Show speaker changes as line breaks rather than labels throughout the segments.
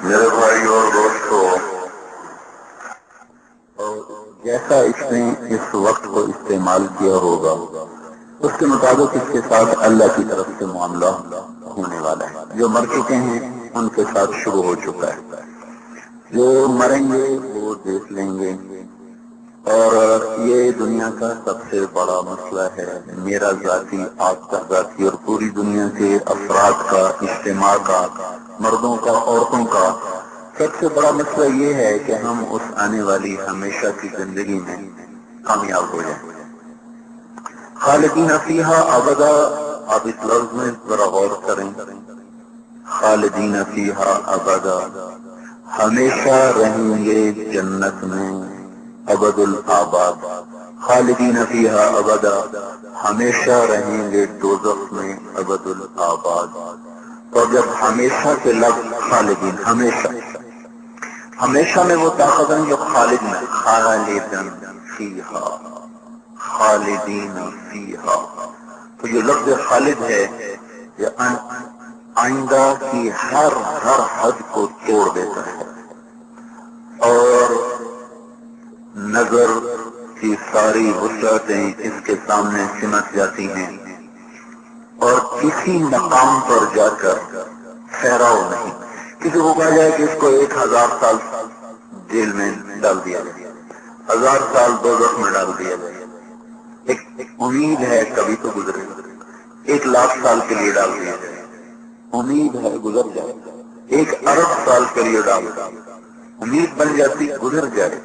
میرے بھائی اور دوستوں، جیسا اس نے اس وقت کو استعمال کیا ہوگا اس کے مطابق اس کے ساتھ اللہ کی طرف سے معاملہ ہونے والا ہے۔ جو مر چکے ہیں ان کے ساتھ شروع ہو چکا ہے، جو مریں گے وہ دیکھ لیں گے۔ اور یہ دنیا کا سب سے بڑا مسئلہ ہے، میرا ذاتی، آپ کا ذاتی اور پوری دنیا کے افراد کا، اجتماع کا، مردوں کا، عورتوں کا سب سے بڑا مسئلہ یہ ہے کہ ہم اس آنے والی ہمیشہ کی زندگی میں کامیاب ہو جائیں۔ خالدین فیہا ابدا، آپ اس لفظ میں ذرا غور کریں، خالدین فیہا ابدا، ہمیشہ رہیں گے جنت میں، ابد الآباد، خالدین فیہا ابدا، ہمیشہ رہیں گے دوزخ میں، ابد الآباد۔ اور جب ہمیشہ کے لفظ خالدین، ہمیشہ، ہمیشہ میں وہ طاقت ہے جو خالد میں، خالدن فیہا، خالدین فیہا، تو یہ لفظ خالد ہے یہ آئندہ کی ہر حد کو توڑ دیتا ہے، اور نظر کی ساری وسعتیں اس کے سامنے سمٹ جاتی ہیں، اور کسی مقام پر جا کر ٹھہراؤ نہیں۔ کسی کو کہا جائے کہ اس کو 1000 سال جیل میں ڈال دیا جائے، 1000 سال دوزخ میں ڈال دیا جائے، ایک امید ہے کبھی تو گزرے، 1,00,000 سال کے لیے ڈال دیا جائے، امید ہے گزر جائے، 1 ارب سال کے لیے ڈال دیا، امید بن جاتی گزر جائے،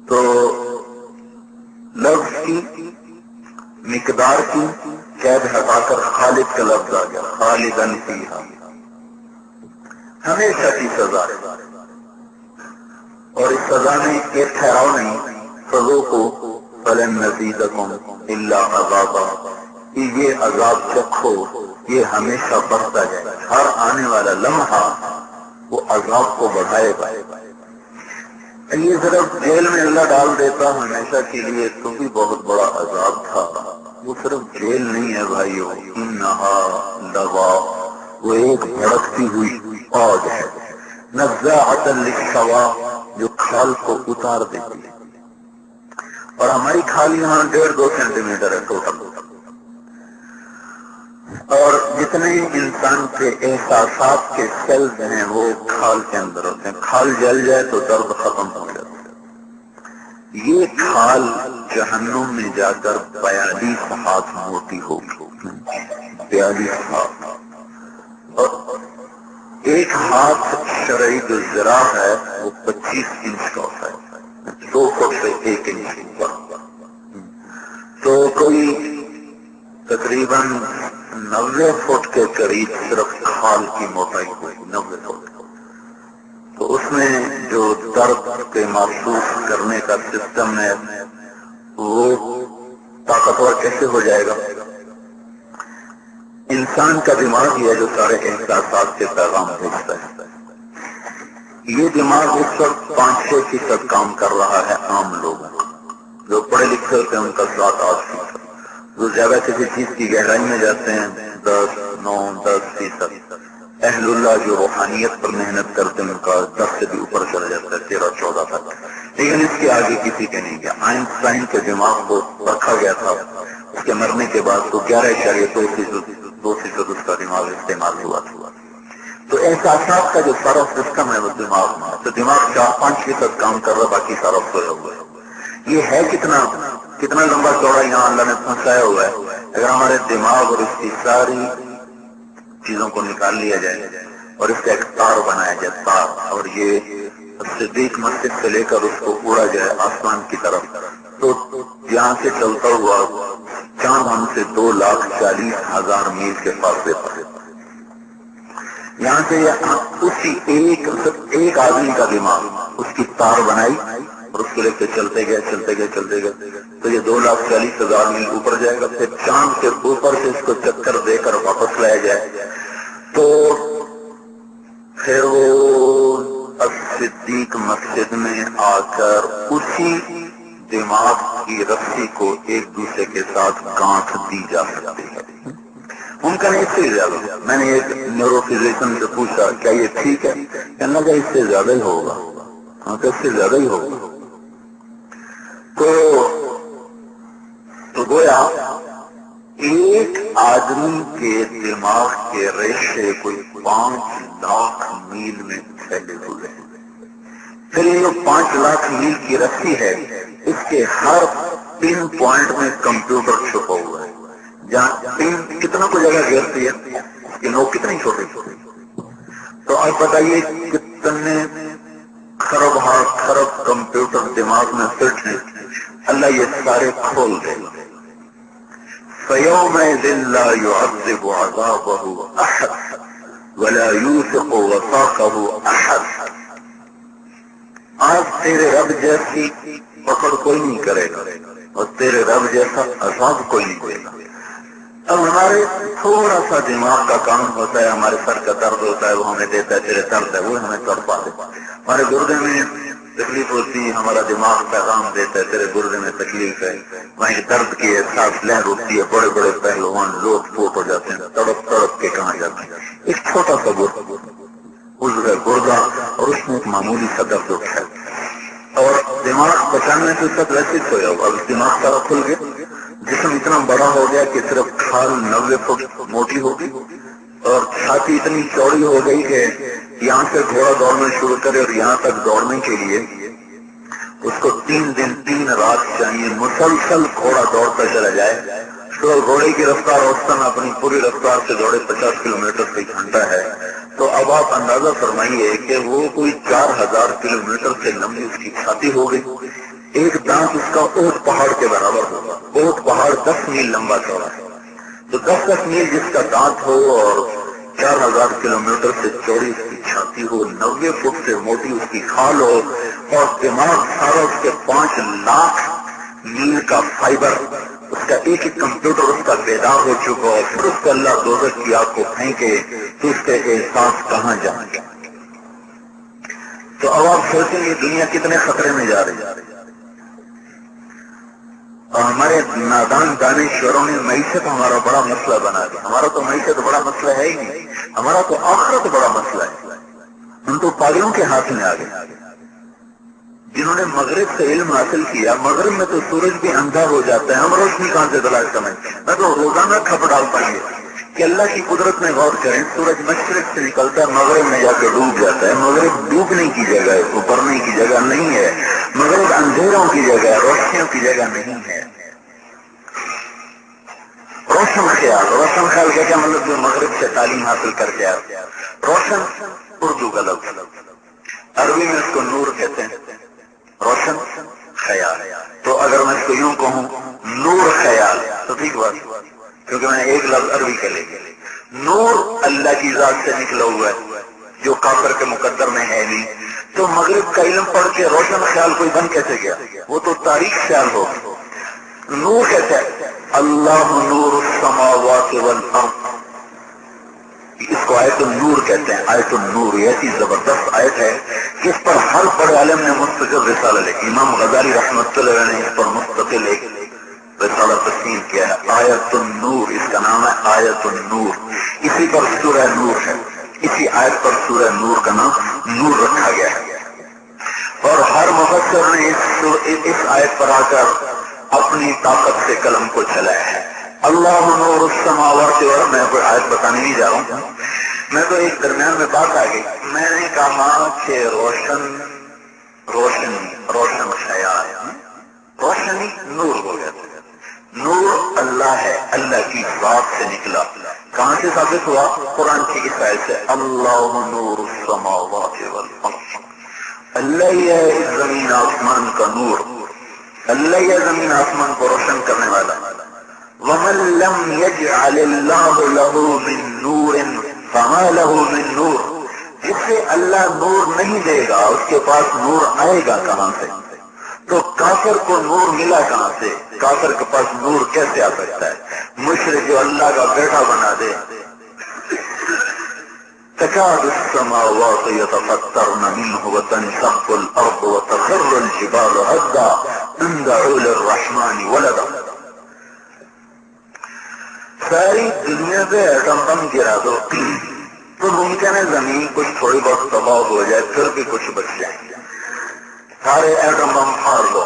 تو لفظ کی مقدار کی قید ہٹا کر خالد کا لفظ آ گیا، خالدن فیہا، ہمیشہ کی سزا ہے، اور اس سزا میں ایک ٹھہراؤ نہیں، فذوقوا فلن نزیدکم الا عذابا، یہ عذاب چکھو، یہ ہمیشہ بڑھتا جائے، ہر آنے والا لمحہ وہ عذاب کو بڑھائے گا۔ یہ صرف جیل میں اللہ ڈال دیتا ہمیشہ کے لیے تو بھی بہت بڑا عذاب تھا، وہ صرف جیل نہیں ہے بھائیو، انہا لظا، وہ ایک بھڑکتی ہوئی آگ ہے، نزاعۃ للشوا، جو کھال کو اتار دیتی ہے، اور ہماری کھال یہاں 1.5-2 سینٹی میٹر ہے ٹوٹل، اور جتنے انسان کے احساسات کے سیلز ہیں وہ کھال کے اندر ہوتے ہیں، کھال جل جائے تو درد ختم ہو جاتا ہے۔ یہ کھال جہنم میں جا کر 42 ہاتھ موٹی ہوگی، 42 ہاتھ، اور ایک ہاتھ شرعی جو ذراع ہے وہ 25 انچ کا ہوتا ہے، 2 فٹ سے 1 انچ اوپر، تو کوئی تقریباً 90 فٹ کے قریب صرف کھال کی موٹائی ہوئی، 90 فٹ، تو اس میں جو درد کے محسوس کرنے کا سسٹم ہے وہ طاقتور کیسے ہو جائے گا؟ انسان کا دماغ ہی ہے جو سارے احساسات کے پیغام بھیجتا ہے، یہ دماغ اس وقت 5-6% کام کر رہا ہے عام لوگوں، جو پڑھے لکھے ہوتے ہیں ان کا 7-8%، جو زیادہ کسی چیز کی گہرائی میں جاتے ہیں 10-9-10%، اہل اللہ جو روحانیت پر محنت کرتے ہیں ان کا 10 سے بھی اوپر چلا جاتا ہے، 13-14 تک، لیکن اس کے آگے کسی کے نہیں گیا۔ آئنسٹائن کے دماغ کو رکھا گیا تھا، اس کے مرنے کے بعد تو 11.2% اس کا دماغ استعمال ہوا تھا، تو احساسات کا جو سارا سسٹم ہے وہ دماغ میں، تو دماغ 4-5% کام کر رہا، باقی سارا سویا ہوا ہے۔ یہ ہے کتنا لمبا چوڑا یہاں اللہ نے پہنچایا ہوا ہے، اگر ہمارے دماغ اور اس کی ساری چیزوں کو نکال لیا جائے اور اس کا ایک تار بنایا جائے، تار، اور یہ صدیق مسجد سے لے کر اس کو اڑا جائے آسمان کی طرف، تو یہاں سے چلتا ہوا چاند ہم سے 2,40,000 میل کے فاصلے پر، یہاں سے اسی ایک آدمی کا دماغ اس کی تار بنائی اور اس کو لے کے چلتے گئے، تو یہ 2,40,000 میل اوپر جائے گا، پھر چاند کے اوپر سے اس کو چکر دے کر واپس لایا جائے، تو پھر وہ صدیق مسجد میں آ کر اسی دماغ کی رسی کو ایک دوسرے کے ساتھ گانٹھ دی جا سکتی ہے، ممکن ہے اس سے زیادہ. میں نے ایک نیورو فزیشین سے پوچھا کیا یہ ٹھیک ہے؟ کہنے لگا اس سے زیادہ ہی ہوگا. ہاں تو اس سے زیادہ ہی ہوگا. تو گویا ایک آدمی کے دماغ کے ریشے کوئی 5 لاکھ میل میں پھیلے ہوئے ہیں. پھر یہ جو 5 لاکھ میل کی رسی ہے اس کے ہر پن پوائنٹ میں کمپیوٹر چھپا ہوا ہے. جہاں پن کتنا کو جگہ گھیرتی ہے کہ نوک کتنی چھوٹی چھوٹی. تو آپ بتائیے کتنے خرب کمپیوٹر دماغ میں فٹ ہیں. اللہ یہ سارے کھول دے گا. فَيَوْمَئِذٍ لَا يُعَذِّبُ عَذَابَهُ أَحَدٌ وَلَا يُوثِقُ وَثَاقَهُ أَحَدٌ. آج تیرے رب جیسی پکڑ کوئی نہیں کرے گا اور تیرے رب جیسا عذاب کوئی نہیں دے گا. اب ہمارے تھوڑا سا دماغ کا کام ہوتا ہے, ہمارے سر کا درد ہوتا ہے, وہ ہمیں دیتا ہے تیرے درد ہے, وہ ہمیں تڑپا دیتا ہے. ہمارے گردے میں تکلیف ہوتی ہے, ہمارا دماغ پیغام دیتا ہے تیرے گردے میں تکلیف ہے. وہیں درد کی احساس لہر اٹھتی ہے, بڑے بڑے پہلوان لوٹ پوٹ ہو جاتے ہیں, تڑپ تڑپ کے کہاں جاتے ہیں. ایک چھوٹا سا گردہ اور اس میں ایک معمولی سا درد اٹھا ہے اور دماغ بچانے سے سب ویسے سویا ہو. اب دماغ سارا کھل گیا, جسم اتنا بڑا ہو گیا کہ صرف کھال 90 فٹ موٹی ہوگی اور چھاتی اتنی چوڑی ہو گئی کہ یہاں سے گھوڑا دوڑنا شروع کرے اور یہاں تک دوڑنے کے لیے اس کو 3 دن 3 رات چاہیے. مسلسل گھوڑا دوڑتا چلا جائے تو گھوڑے کی رفتار اوسطاً اپنی پوری رفتار سے دوڑے 50 کلومیٹر فی گھنٹہ ہے. تو اب آپ اندازہ فرمائیے کہ وہ کوئی 4000 کلومیٹر سے لمبی اس کی چھاتی ہو گئی. ایک دانت اس کا اونٹ پہاڑ کے برابر ہوگا. اونٹ پہاڑ 10 میل لمبا چوڑا ہے. تو 10 میل جس کا دانت ہو اور 4000 کلومیٹر سے چوڑی اس کی چھاتی ہو, 90 فٹ سے موٹی اس کی کھال ہو اور دماغ سارا اس کے 5 لاکھ میل کا فائبر, اس کا ایک ایک کمپیوٹر اس کا بیدار ہو چکا ہو, پھر اس کو اللہ دوزخ کی آگ کو پھینکے تو اس کے احساس کہاں جائیں گے. تو اب آپ سوچیں یہ دنیا کتنے خطرے میں جا رہی ہے. اور ہمارے نادان دانشوروں نے معیشت ہمارا بڑا مسئلہ بنا دیا. ہمارا تو معیشت بڑا مسئلہ ہے ہی نہیں, ہمارا تو آخرت بڑا مسئلہ ہے. ہم تو پاگلوں کے ہاتھ میں آ گئے. جنہوں نے مغرب سے علم حاصل کیا, مغرب میں تو سورج بھی اندھا ہو جاتا ہے, ہم روشنی کہاں سے تلاش کریں. میں تو روزانہ کھپ ڈالتا ہوں کہ اللہ کی قدرت میں غور کریں. سورج مشرق سے نکلتا ہے, مغرب میں جا کے ڈوب جاتا ہے. مغرب ڈوبنے کی جگہ ہے, ابھرنے کی جگہ نہیں ہے. مغرب اندھیروں کی جگہ ہے, روشنیوں کی جگہ نہیں ہے. روشن خیال کا کیا مطلب جو مغرب سے تعلیم حاصل کر کے آیا. روشن اردو کا لفظ, عربی میں اس کو نور کہتے ہیں. روشن خیال. تو اگر میں اس کو یوں کہوں نور خیال تو ٹھیک بات, کیونکہ میں نے ایک لفظ عربی کا لے لیا. نور اللہ کی ذات سے نکلا ہوا ہے جو کافر کے مقدر میں ہے نہیں. تو مغرب کا علم پڑھ کے روشن خیال کوئی بن کیسے گیا؟ وہ تو تاریخ خیال ہو. نور کہتے ہیں اللہ نور السماوات والارض, اس کو آیت النور کہتے ہیں. آیت النور یہ ایسی زبردست آیت ہے کہ اس پر ہر بڑے عالم نے مستقل رسالہ لکھی. امام غزالی رحمۃ اللہ علیہ نے اس پر مستقل ایک رسالہ تسلیم کیا ہے. آیت النور اس کا نام ہے, آیت النور. اسی پر سورہ نور ہے, اسی آیت پر سورہ نور کا نام نور رکھا گیا ہے. اور ہر مفسر نے اس آیت پر آ کر اپنی طاقت سے قلم کو چلایا ہے. اللہ نور السماوات والارض. میں کوئی آیت بتانے نہیں جا رہا ہوں, میں تو ایک درمیان میں بات آ گئی. میں نے کہا کہ روشن خیال, روشنی نور ہو گیا. نور اللہ ہے, اللہ کی ذات سے نکلا. کہاں سے ثابت ہوا؟ قرآن کی اس آیت سے, اللہ نور السماوات والارض. اللہ ہی ہے اس زمین آسمان کا نور, اللہ ہی ہے زمین آسمان کو روشن کرنے والا. وَمَن لَّمْ يَجْعَلِ اللَّهُ لَهُ مِن نُّورٍ فَمَا لَهُ مِن نُّورٍ. جسے اللہ نور نہیں دے گا اس کے پاس نور آئے گا کہاں سے؟ تو کافر کو نور ملا کہاں سے؟ کافر کے پاس نور کیسے آ سکتا ہے؟ مشرک جو اللہ کا بیٹا بنا دے. تكاد السماوات يتفطرن منه وتنشق الأرض وتخر الجبال هدا أن دعوا للرحمن ولدا. ساری دنیا پہ ایٹم بم گرا دو تو ممکن ہے زمین کچھ تھوڑی بہت تباہ ہو جائے، پھر بھی کچھ بچ جائے. سارے ایٹم بم پھاڑ دو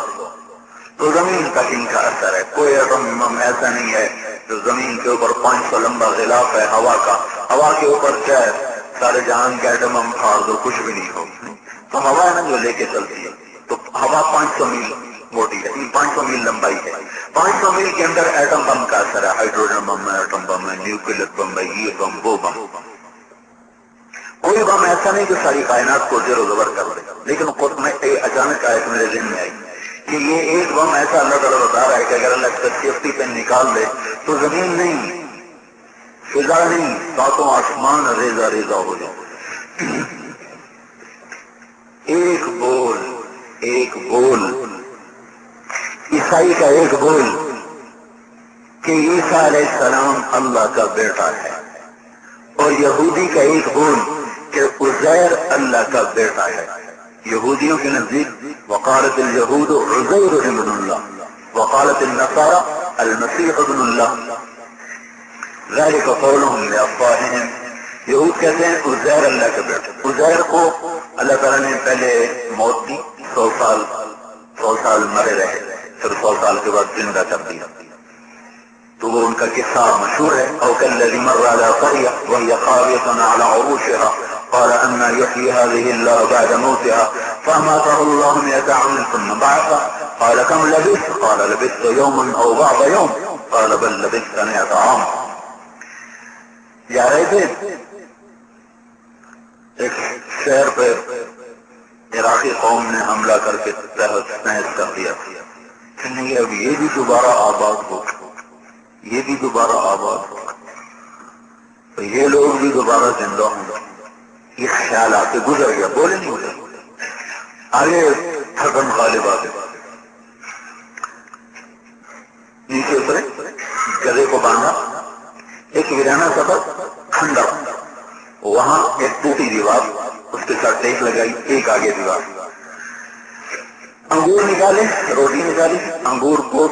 تو زمین تک ان کا اثر ہے. کوئی ایٹم بم ایسا نہیں ہے جو زمین کے اوپر 500 لمبا غلاف ہے ہوا کا، ہوا کے اوپر چاہے سارے جہان کے ایٹم بم پھاڑ دو کچھ بھی نہیں ہوگا. تو ہوا ہے نا جو لے کے چلتی ہے، تو ہوا 500 میل موٹی ہے، 500 میل لمبائی ہے. 500 میل کے اندر ایٹم بم کا اثر ہے. ہائیڈروجن بم ہے، ایٹم بم ہے، نیوکلیر بم ہے، یہ بم وہ بم. کوئی بم ایسا نہیں کہ ساری کائنات کو زیر و زبر کر دے. لیکن خود میں اچانک آیت میرے ذہن میں آئی کہ یہ ایک بم ایسا اللہ تعالیٰ بتا رہا ہے کہ اگر اللہ اس سیفٹی پہ نکال دے تو زمین نہیں، فضا نہیں، ساتوں آسمان ریزہ ریزہ ہو جائے. ایک بول عیسائی کا ایک بول کہ عیسیٰ علیہ السلام اللہ کا بیٹا ہے، اور یہودی کا ایک بول کہ عزیر اللہ کا بیٹا ہے. یہودیوں کے نزدیک وقالت الیہود عزیر ابن اللہ وقالت النصارى المسیح ابن اللہ ذلك قولهم بافواہہم. یہود کہتے ہیں عزیر اللہ کا بیٹا. عزیر کو اللہ تعالیٰ نے پہلے موت دی، 100 سال مرے رہے، پھر 100 سال کے بعد زندہ کر دیا. تو وہ ان کا قصہ مشہور ہے. او کالذی مر علی قریہ وہی خاویۃ علی عروشها قال أن يحيي هذه الله بعد موتها فأماته الله 100 عام ثم بعثه قال كم لبثت قال لبثت يوما أو بعض يوم قال بل لبثت 100 عام. جا رہے تھے ایک شہر پہ عراقی قوم نے حملہ کر کے تہس کر دیا. کہ اب یہ بھی دوبارہ آباد ہو، یہ بھی دوبارہ آباد ہو، تو یہ لوگ بھی دوبارہ زندہ ہوں گے. یہ خیال آ کے گزر گیا، بولے نہیں گزر. آگے تھکن غالب آ گئے، نیچے اترے، گدے کو باندھا، ایک ویرانہ سفر کھنڈا، وہاں ایک ٹوٹی دیوار، اس کے ساتھ ٹیک لگائی، ایک آگے دیوار. انگور نکالے، روٹی نکالی، انگور کو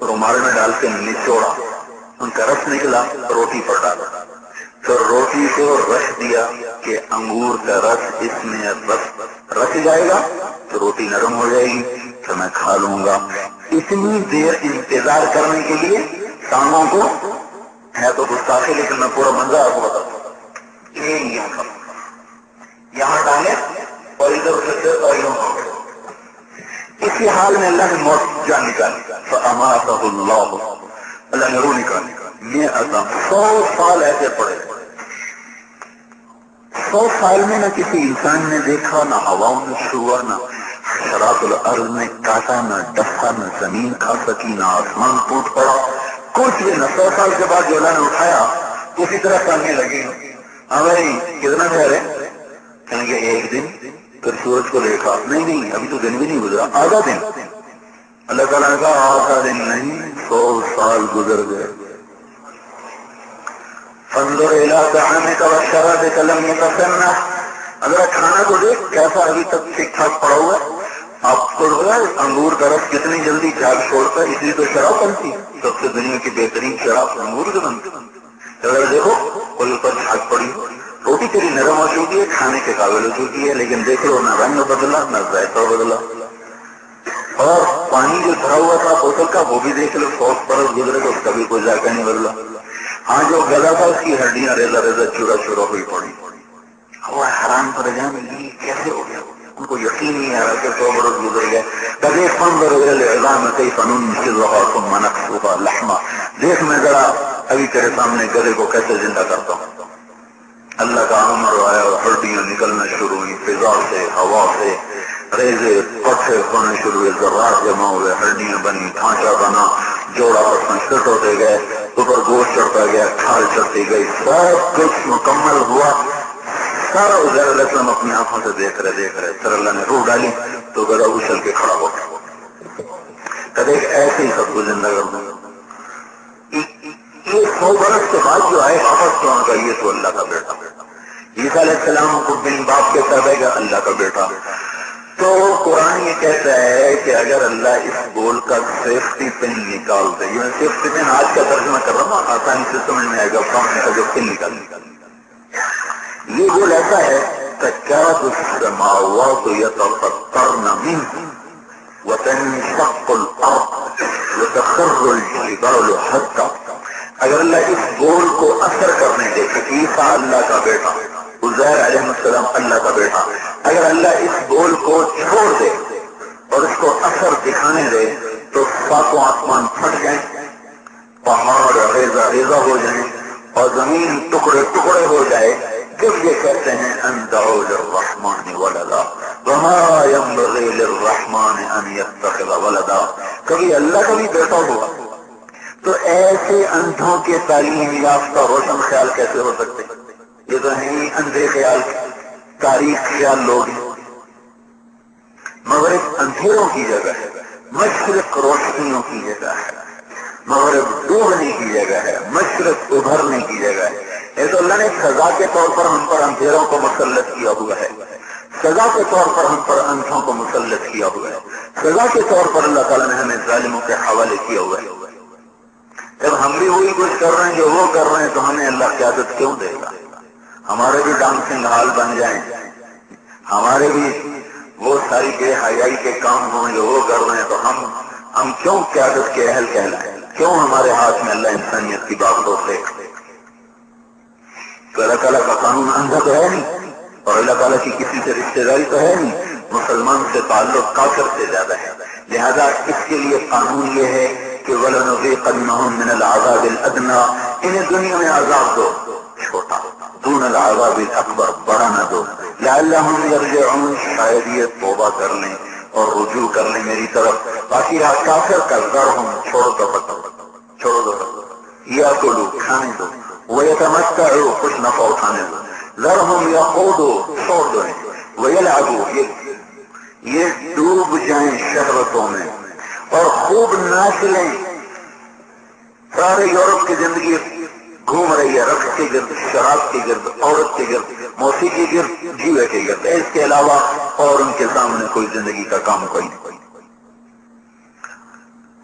رومال میں ڈال کے نچوڑا، ان کا رس نکلا، روٹی پر ڈالا، پھر روٹی کو رس دیا کہ انگور کا رس اس میں رس جائے گا تو روٹی نرم ہو جائے گی تو میں کھا لوں گا. اتنی دیر انتظار کرنے کے لیے ٹانگوں کو ہے تو گستاخی، لیکن میں پورا منظر آپ کو بتاتا ہوں. یہاں ڈالے اور ادھر سے اور یوں اسی حال میں اللہ نے موت جان نکالی. فاماتہ اللہ، اللہ نے روح نکالی. 100 سال ایسے پڑے. 100 سال میں نہ کسی انسان نے دیکھا، نہ ہواؤں نے چھوا، نہ حشرات الارض نے کاٹا، نہ ڈسا، نہ زمین کھا سکی، نہ آسمان ٹوٹ پڑا، کچھ بھی نہ. 100 سال کے بعد جو اللہ نے اٹھایا اسی طرح کرنے لگے. ہاں بھائی کتنا دیر ہے؟ کہیں گے ایک دن. پھر سورج کو دیکھا، نہیں ابھی تو دن بھی نہیں گزرا، آدھا دن. اللہ تعالیٰ نے کہا آدھا دن نہیں، 100 سال گزر گئے. فانظر الى طعامك وشرابك لم يتسنه، اگر کھانا تو دیکھ کیسا ابھی تک ٹھیک ٹھاک پڑا ہوا ہے. آپ کو انگور کا رس کتنی جلدی جھاگ چھوڑتا ہے، اس لیے تو شراب بنتی ہے. سب سے دنیا کی بہترین شراب انگور سے بنتی. اگر دیکھو کوئی اوپر جھاگ پڑی، روٹی تیری نرم ہو چکی ہے، کھانے کے قابل ہو چکی ہے، لیکن دیکھ لو نہ رنگ بدلا نہ ذائقہ بدلا. اور پانی جو بھرا ہوا تھا بوتل کا وہ بھی دیکھ لو، 100 برس گزرے تو اس کا بھی کوئی ذائقہ نہیں بدلا. ہاں جو گلا تھا اس کی ہڈیاں ریزہ ریزہ چورا چورا ہوئی پڑی. وہ حیران پریشان یہ کیسے ہو گیا، ان کو یقین نہیں آ رہا کہ 100 برس گزر گئے. کبھی فانظر الى العظام كيف ننشزها ثم نكسوها لحما، دیکھ میں ذرا ابھی تیرے سامنے گدے کو کیسے زندہ کرتا ہوں. اللہ کا امر آیا اور ہڈیاں نکلنا شروع ہوئی، فضا سے ہوا سے ریزے پٹھے ہونے شروع ہوئے، ذرات جمع ہوئے، ہڈیاں بنی، ڈھانچہ بنا، جوڑا پسند فٹ ہوتے گئے، اوپر گوشت چڑھتا گیا، کھال چڑھتی گئی، سب کچھ مکمل ہوا. سارا عزیر علیہ السلام اپنی آنکھوں سے دیکھ رہے. پھر اللہ نے روح ڈالی تو گدا اچھل کے کھڑا ہو گیا. کدے ایسے ہی سب کو زندہ کر دوں. یہ 100 برس کے بعد جو آئے واپس تو ان کا یہ تو اللہ کا بیٹا. عیسیٰ علیہ السلام کو بن باپ کے پیدا گا، اللہ کا بیٹا. تو قرآن یہ کہتا ہے کہ اگر اللہ اس بول کا سیفٹی پن نکال دے، یہ سیفٹی پن آج کا ترجمہ کر رہا ہوں، آسانی سے سمجھ میں آئے گا، کون کا جو پن نکال یہ بول ایسا ہے تکاد السماوات یتفطرن منه وتنشق الارض وتخر الجبال حتى، اگر اللہ اس بول کو اثر کرنے دے کہ عیسیٰ اللہ کا بیٹا، عزیر علیہ السلام اللہ کا بیٹا، اگر اللہ اس بول کو چھوڑ دے اور اس کو اثر دکھانے دے تو ساتوں آسمان پھٹ جائیں، پہاڑ ریزہ ریزہ ہو جائیں اور زمین ٹکڑے ٹکڑے ہو جائے، جب یہ کہتے ہیں ان دعوا للرحمن ولدا وما ينبغي للرحمن ان يتخذ ولدا، کبھی اللہ کا بھی بیٹا ہوا تو ایسے اندھوں کے تعلیم یافتہ روشن خیال کیسے ہو سکتے؟ یہ تو ہیں اندھے خیال، تاریخ خیال لوگ ہیں۔ مغرب اندھیروں کی جگہ ہے، مشرق روشنیوں کی جگہ ہے، مغرب ڈوبنے کی جگہ ہے، مشرق ابھرنے کی جگہ ہے۔ یہ تو اللہ نے سزا کے طور پر ہم پر اندھیروں کو مسلط کیا ہوا ہے، سزا کے طور پر ہم پر اندھوں کو مسلط کیا ہوا ہے، سزا کے طور پر اللہ تعالیٰ نے ہمیں ظالموں کے حوالے کیا ہوا ہے۔ جب ہم بھی وہی کچھ کر رہے ہیں جو وہ کر رہے ہیں تو ہمیں اللہ قیادت کیوں دے گا؟ ہمارے بھی ڈانسنگ ہال بن جائیں، ہمارے بھی وہ ساری بے حیائی کے کام ہوں جو وہ کر رہے ہیں تو ہم کیوں قیادت کے اہل کہلائیں؟ کیوں ہمارے ہاتھ میں اللہ انسانیت کی بات ہوتے؟ تو اللہ تعالیٰ کا قانون اندھا تو ہے نہیں، اور اللہ تعالیٰ کی کسی سے رشتہ داری تو ہے نہیں، مسلمان سے تعلق کافر سے زیادہ ہے، لہذا اس کے لیے قانون یہ ہے کہ وَلَنُذِيقَنَّهُم مِّنَ الْعَذَابِ الْأَدْنَىٰ، انہیں دنیا میں عذاب دو چھوٹا، دون العذاب الاکبر بڑا نہ دو، لعلہم یرجعون، شاید یہ توبہ کر لیں اور رجوع کر لیں میری طرف، باقی رہا کافر کا ذرہم، چھوڑ دو چھوڑ دو، یاکلوا کھانے دو، ویتمتعوا کچھ نفع اٹھانے دو، ذرہم یخوضوا چھوڑ دو، ویلعبوا یہ ڈوب جائیں شہوتوں میں اور خوب ناچ لیں۔ سارے یورپ کی زندگی گھوم رہی ہے رقص کے گرد، شراب کے گرد، عورت کے گرد، موسیقی کے گرد، جیوے کے گرد، اس کے علاوہ اور ان کے سامنے کوئی زندگی کا کام کوئی نہیں۔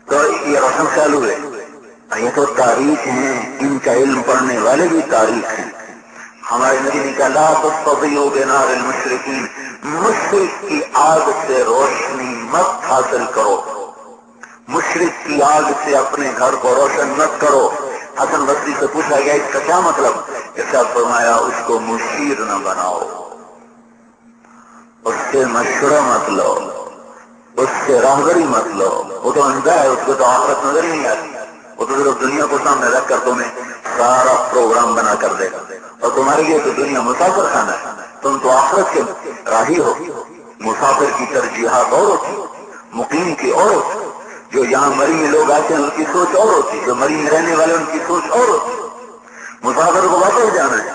تو یہ روشن خیال ہوئے، یہ تو تاریخ ہیں، ان کا علم پڑھنے والے بھی تاریخ ہیں۔ ہمارے نبی نے کہا لا تستضیئوا بنار المشرکین، مشرک کی آگ سے روشنی مت حاصل کرو، مشرک کی آگ سے اپنے گھر کو روشن مت کرو۔ حسن بصری سے پوچھا گیا اس کا کیا مطلب؟ ارشاد فرمایا اس کو مشیر نہ بناؤ، اس سے مشورہ مت لو، اس سے راہبری مت لو، وہ تو اندھا ہے، اس کو تو آخرت نظر ہی نہیں آتی، وہ تو صرف دنیا کو سامنے رکھ کر تمہیں سارا پروگرام بنا کر دے گا، اور تمہارے لیے تو دنیا مسافر خانہ ہے، تم تو آخرت کے راہی ہو۔ مسافر کی ترجیحات اور ہوتی، مقیم کی اور ہوتی، جو یہاں مری میں لوگ آتے ہیں ان کی سوچ اور ہوتی، جو مری میں رہنے والے ان کی سوچ اور ہوتی۔ مسافر کو واپس جانا ہے،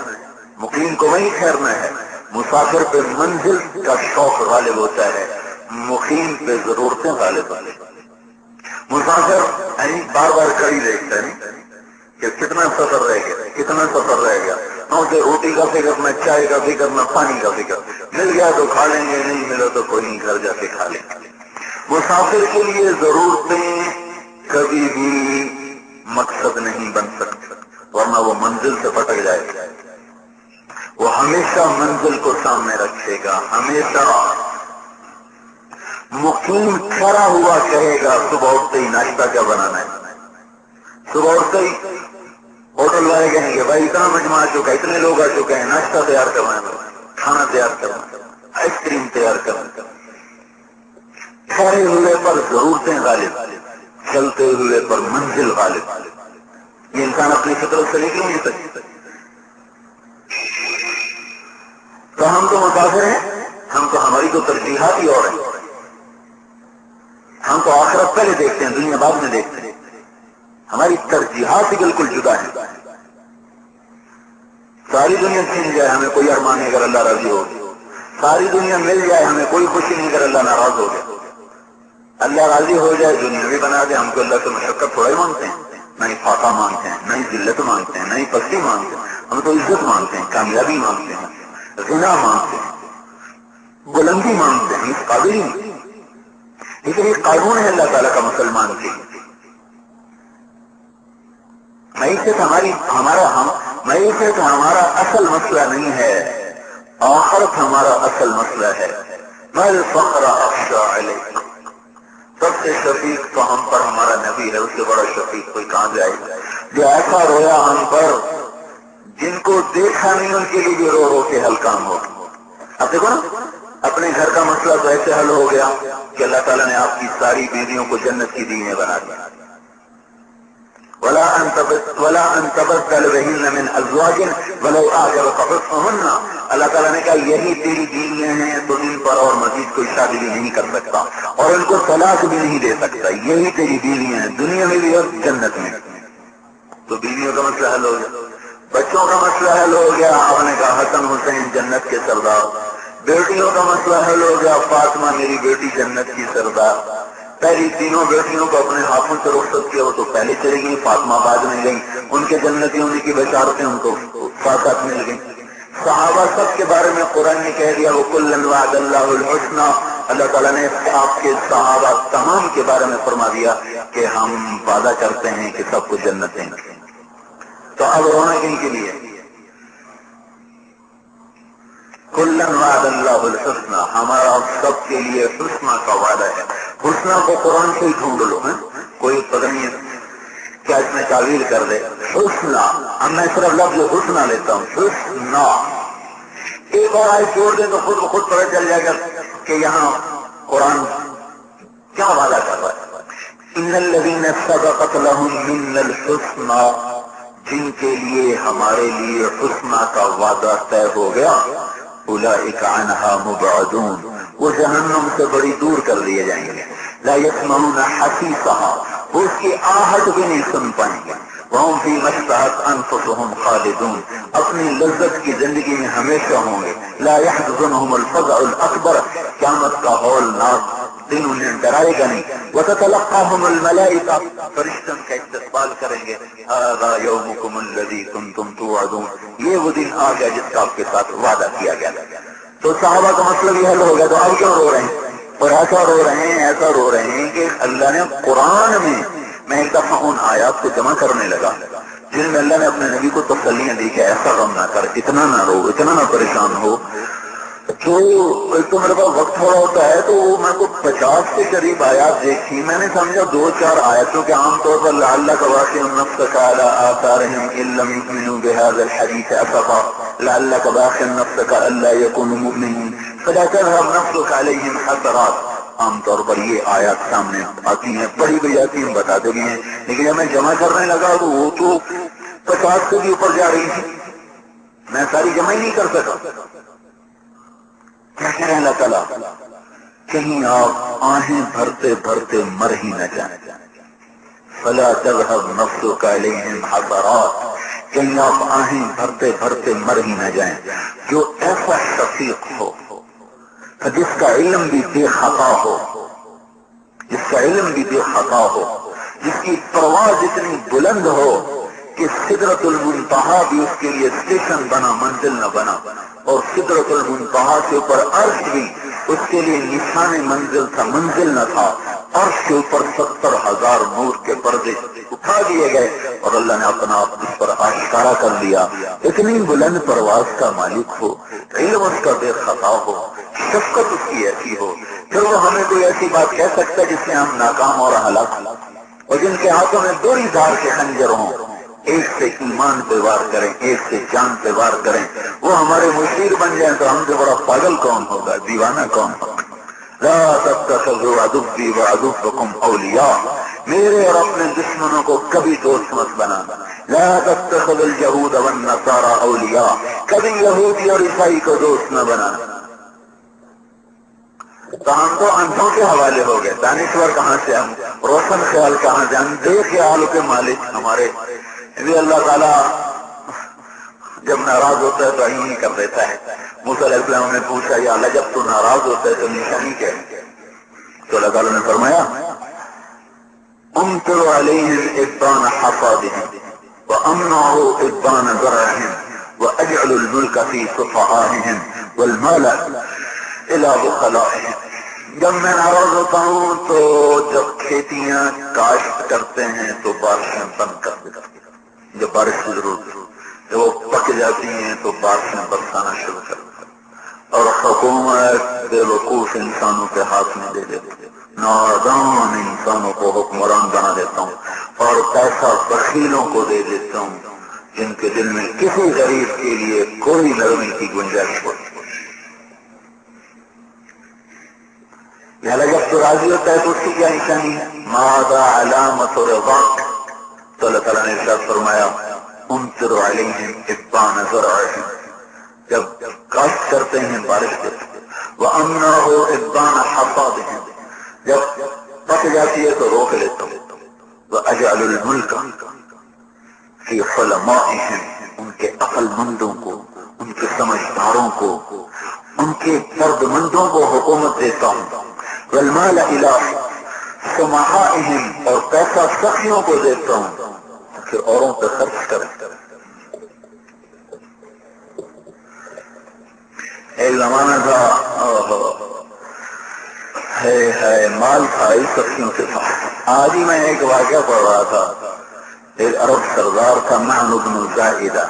مقیم کو وہیں ٹھہرنا ہے۔ مسافر پہ منزل کا شوق غالب ہوتا ہے، مقیم پہ ضرورتیں غالب ہوتی ہیں۔ مسافر بار بار کڑی دیکھتا ہے کہ کتنا سفر رہ گیا، کتنا سفر رہ گیا، نہ اسے روٹی کا فکر، نہ چائے کا فکر، نہ پانی کا فکر، مل گیا تو کھا لیں گے، نہیں ملا تو کوئی نہیں، گھر جا کے کھا لیں گے۔ مسافر کے لیے ضرورتیں کبھی بھی مقصد نہیں بن سکتی، ورنہ وہ منزل سے پھٹک جائے گا۔ وہ ہمیشہ منزل کو سامنے رکھے گا، ہمیشہ مقیم ٹھہرا ہوا کہے گا صبح اٹھتے ہی ناشتہ کیا بنانا ہے، صبح اٹھتے ہی ہوٹل والے کہیں گے بھائی اتنا مجمع آ چکا ہے، اتنے لوگ آ چکے ہیں، ناشتہ تیار کرنا ہے، کھانا تیار کرنا ہے، آئس کریم تیار کرنا ہے۔ ٹھہرے ہوئے پر ضرورتیں غالب، چلتے ہوئے پر منزل غالب۔ یہ انسان اپنی فطرت سے نکل نہیں سکتا۔ تو ہم تو مسافر ہیں، ہم تو ہماری تو ترجیحات ہی اور ہیں، ہم تو آخرت پہلے دیکھتے ہیں، دنیا بعد میں دیکھتے ہیں، ہماری ترجیحات ہی بالکل جدا ہیں۔ ساری دنیا چھین جائے ہمیں کوئی ارمان نہیں اگر اللہ راضی ہو، ساری دنیا مل جائے ہمیں کوئی خوشی نہیں اگر اللہ ناراض ہو گیا۔ اللہ راضی ہو جائے دنیا بھی بنا دے، ہم کو اللہ سے مشقت تھوڑا ہی مانگتے ہیں، نہ ہی فاقہ مانگتے ہیں، نہ ہی ذلت مانگتے ہیں، نہ ہی پستی مانگتے ہیں، ہم تو عزت مانگتے ہیں، کامیابی مانگتے ہیں، غنا مانگتے ہیں، بلندی مانگتے ہیں، اس قابل ہی نہیں. لیکن یہ قانون ہے اللہ تعالیٰ کا مسلمان کے لیے. معیشت ہمارا اصل مسئلہ نہیں ہے، آخرت ہمارا اصل مسئلہ ہے. مَا الْفَقْرَ أَخْشَىٰ عَلَيْكُمْ. سب سے شفیق تو ہم پر ہمارا نبی ہے، اس سے بڑا شفیق کوئی کہاں جائے گا. جو ایسا رویا ہم پر جن کو دیکھا نہیں ان کے لیے بھی رو رو کے حل کام ہوگا. اب دیکھو نا، اپنے گھر کا مسئلہ تو ایسے حل ہو گیا کہ اللہ تعالیٰ نے آپ کی ساری بیویوں کو جنت کی بیویاں بنا دیا. وَلَا أَن تَبَدَّلَ بِهِنَّ مِنْ أَزْوَاجٍ وَلَوْ أَعْجَبَكَ حُسْنُهُنَّ. اللہ تعالیٰ نے کہا یہی تیری بیویاں ہیں تو ان پر اور مزید کوئی شادی بھی نہیں کر سکتا اور ان کو طلاق بھی نہیں دے سکتا. یہی تیری بیویاں ہیں دنیا میں بھی اور جنت میں. تو بیویوں کا مسئلہ حل ہو گیا، بچوں کا مسئلہ حل ہو گیا. آپ نے کہا حسن حسین جنت کے سردار. بیٹیوں کا مسئلہ حل ہو گیا، فاطمہ میری بیٹی جنت کی سردار. پہلی تینوں بیٹیوں کو اپنے ہاتھوں سے رخصت کیا، وہ تو پہلے چلی گئی، فاطمہ بعد میں گئی. ان کے جنتی ہونے کی بشارتیں ان کو ساتھ ساتھ مل گئی. صحابہ سب کے بارے میں قرآن نے کہہ دیا وَكُلًّا وَعَدَ اللَّهُ الْحُسْنَىٰ. اللہ تعالیٰ نے آپ کے صحابہ تمام کے بارے میں فرما دیا کہ ہم وعدہ کرتے ہیں کہ سب کو جنت دیں گے. تو اب رونا کن کے لیے؟ کُلًّا وَعَدَ اللَّهُ الْحُسْنَىٰ. ہمارا سب کے لیے حسنہ کا وعدہ ہے. حسنہ کو قرآن سے ہی ڈھونڈ لو. کوئی پتہ نہیں کیا اس میں تعویل کر دے. حسنہ، اب میں صرف لفظ حسنہ لیتا ہوں. حسنہ ایک اور آیت چھوڑ دیں تو خود پتہ چل جائے گا کہ یہاں قرآن کیا وعدہ کر رہا ہے. ان الذین سبقت لهم منا الحسنى، جن کے لیے ہمارے لیے حسنہ کا وعدہ طے ہو گیا، اولئک عنہا مبعدون، وہ جہنم سے بڑی دور کر دیے جائیں گے. لا یسمعون حسیسها، وہ اس کی آہٹ بھی نہیں سن پائیں گے. وہم فی ما اشتہت انفسهم خالدون، اپنی لذت کی زندگی میں ہمیشہ ہوں گے. لا یحزنهم الفزع الاکبر، قیامت کا ہولناک دن انہیں ڈرائے گا نہیں. وتتلقاهم الملائکہ، فرشتوں کا استقبال کریں گے. ھذا یومکم الذی کنتم توعدون، یہ وہ دن آ گیا جس کا آپ کے ساتھ وعدہ کیا گیا. تو صحابہ کا مسئلہ بھی حل ہو گیا، تو اب کیوں رو رہے ہیں؟ اور ایسا رو رہے ہیں کہ اللہ نے قرآن میں ایک دفعہ ان آیات کو جمع کرنے لگا جن میں اللہ نے اپنے نبی کو تسلیاں دی کہ ایسا غم نہ کر، اتنا نہ رو، اتنا نہ پریشان ہو. تو ایک تو میرے پاس وقت تھوڑا ہوتا ہے تو میں کو 50 کے قریب آیات دیکھی. میں نے سمجھا 2-4 آیتوں کے عام طور پر لعلک باخع نفسک علی آثارہم ان لم یؤمنوا بہذا الحدیث اسفا، لعلک باخع نفسک الا یکونوا مؤمنین فلا تذهب نفسک علیہم حسرات. عام طور پر یہ آیات سامنے آتی ہیں، پڑھی بھی جاتی ہیں، بتا دے گئی ہیں، لیکن جب میں جمع کرنے لگا تو وہ تو 50 سے بھی اوپر جا رہی تھی. میں ساری جمع ہی نہیں کر سکا. کیا کہہ رہے ہیں اللہ تعالیٰ؟ کہیں آپ آہیں بھرتے بھرتے مر ہی نہ جائیں. فلا تذهب نفسك علیہم حسرات، کہیں آپ آہیں بھرتے بھرتے مر ہی نہ جائیں. جو ایسا شفیق ہو، جس کا علم بھی بے خطا ہو، جس کا علم بھی بے خطا ہو، جس کی پرواز اتنی بلند ہو کہ سدرۃ المنتہا بھی اس کے لیے اسٹیشن بنا، منزل نہ بنا، اور سدرۃ المنتہا کے اوپر عرش بھی اس کے لیے نشان منزل تھا، منزل نہ تھا. عرش کے اوپر 70,000 نور کے پردے اٹھا دیے گئے اور اللہ نے اپنا آپ اس پر آشکارا کر دیا. اتنی بلند پرواز کا مالک ہو، علم اس کا بے خطا ہو، شفقت اس کی ایسی ہو، پھر وہ ہمیں کوئی ایسی بات کہہ سکتا ہے جس سے ہم ناکام اور ہلاک، اور جن کے ہاتھوں میں 2 ہی دھار کے خنجر ہوں، ایک سے ایمان پہ وار کریں، ایک سے جان پہ وار کریں، وہ ہمارے مشیر بن جائیں تو ہم سے بڑا پاگل کون ہوگا، دیوانہ کون ہوگا. لا تتخذوا عدوی وعدوکم اولیاء، میرے اور اپنے دشمنوں کو کبھی دوست مت بنانا. لا تتخذوا اليہود والنصارى اولیاء، کبھی یہودی اور عیسائی کو دوست نہ بنانا. تو ہم تو اندھوں کے حوالے ہو گئے، دانشور کہاں سے، ہم روشن خیال کہاں سے، ہم بے خیال کے مالک ہمارے. اللہ تعالیٰ جب ناراض ہوتا ہے تو نہیں کر دیتا ہے. موسیٰ علیہ السلام نے پوچھا یا اللہ جب تو ناراض ہوتا ہے تو نشانی کیا ہے؟ تو اللہ تعالیٰ نے فرمایا امطر علیہم ابان حصادہم وامنعوا ابان زرعہم واجعلوا الملک فی صفحائہم والمال الى بخلائہم. جب میں ناراض ہوتا ہوں تو جب کھیتیاں کاشت کرتے ہیں تو بارشیں بند کر دیتا ہوں، جب بارش کی ضرورت ہے، جب وہ پک جاتی ہیں تو بارشیں برسانا شروع کر دیتا ہوں، اور حکومت بے وقوف انسانوں کے ہاتھ میں دے دیتی ہے، نادان انسانوں کو حکمران بنا دیتا ہوں، اور پیسہ بخیلوں کو دے دیتا ہوں جن کے دل میں کسی غریب کے لیے کوئی نرمی کی گنجائش ہوتی۔ لہذا جب تو راضی ہوتا ہے تو اس کی کیا نشانی ہے؟ ماذا علامت رضاک، تو اللہ تعالیٰ نے ارشاد فرمایا انصر علیہم ابان زرعہم، جب کاشت کرتے ہیں بارش دیتے ہیں، وَأَمْنَعُوا إِبَّانَ حَصَادِهِمْ، جب پک جاتی ہے تو روک لیتا ہوں، وَأَجْعَلُ الْمُلْكَ فِي حُلَمَائِهِمْ، ان کے عقل مندوں کو، ان کے سمجھداروں کو، ان کے درد مندوں کو حکومت دیتا ہوں، وَالْمَالَ إِلَىٰ سُمَحَائِهِمْ، اور پیسہ سخیوں کو دیتا ہوں کہ اوروں پہ خرچ کریں۔ ایک زمانہ تھا ہے مال تھا اس سخیوں کے پاس۔ آج ہی میں ایک واقعہ پڑھ رہا تھا، ایک عرب سردار تھا معن بن زائدہ،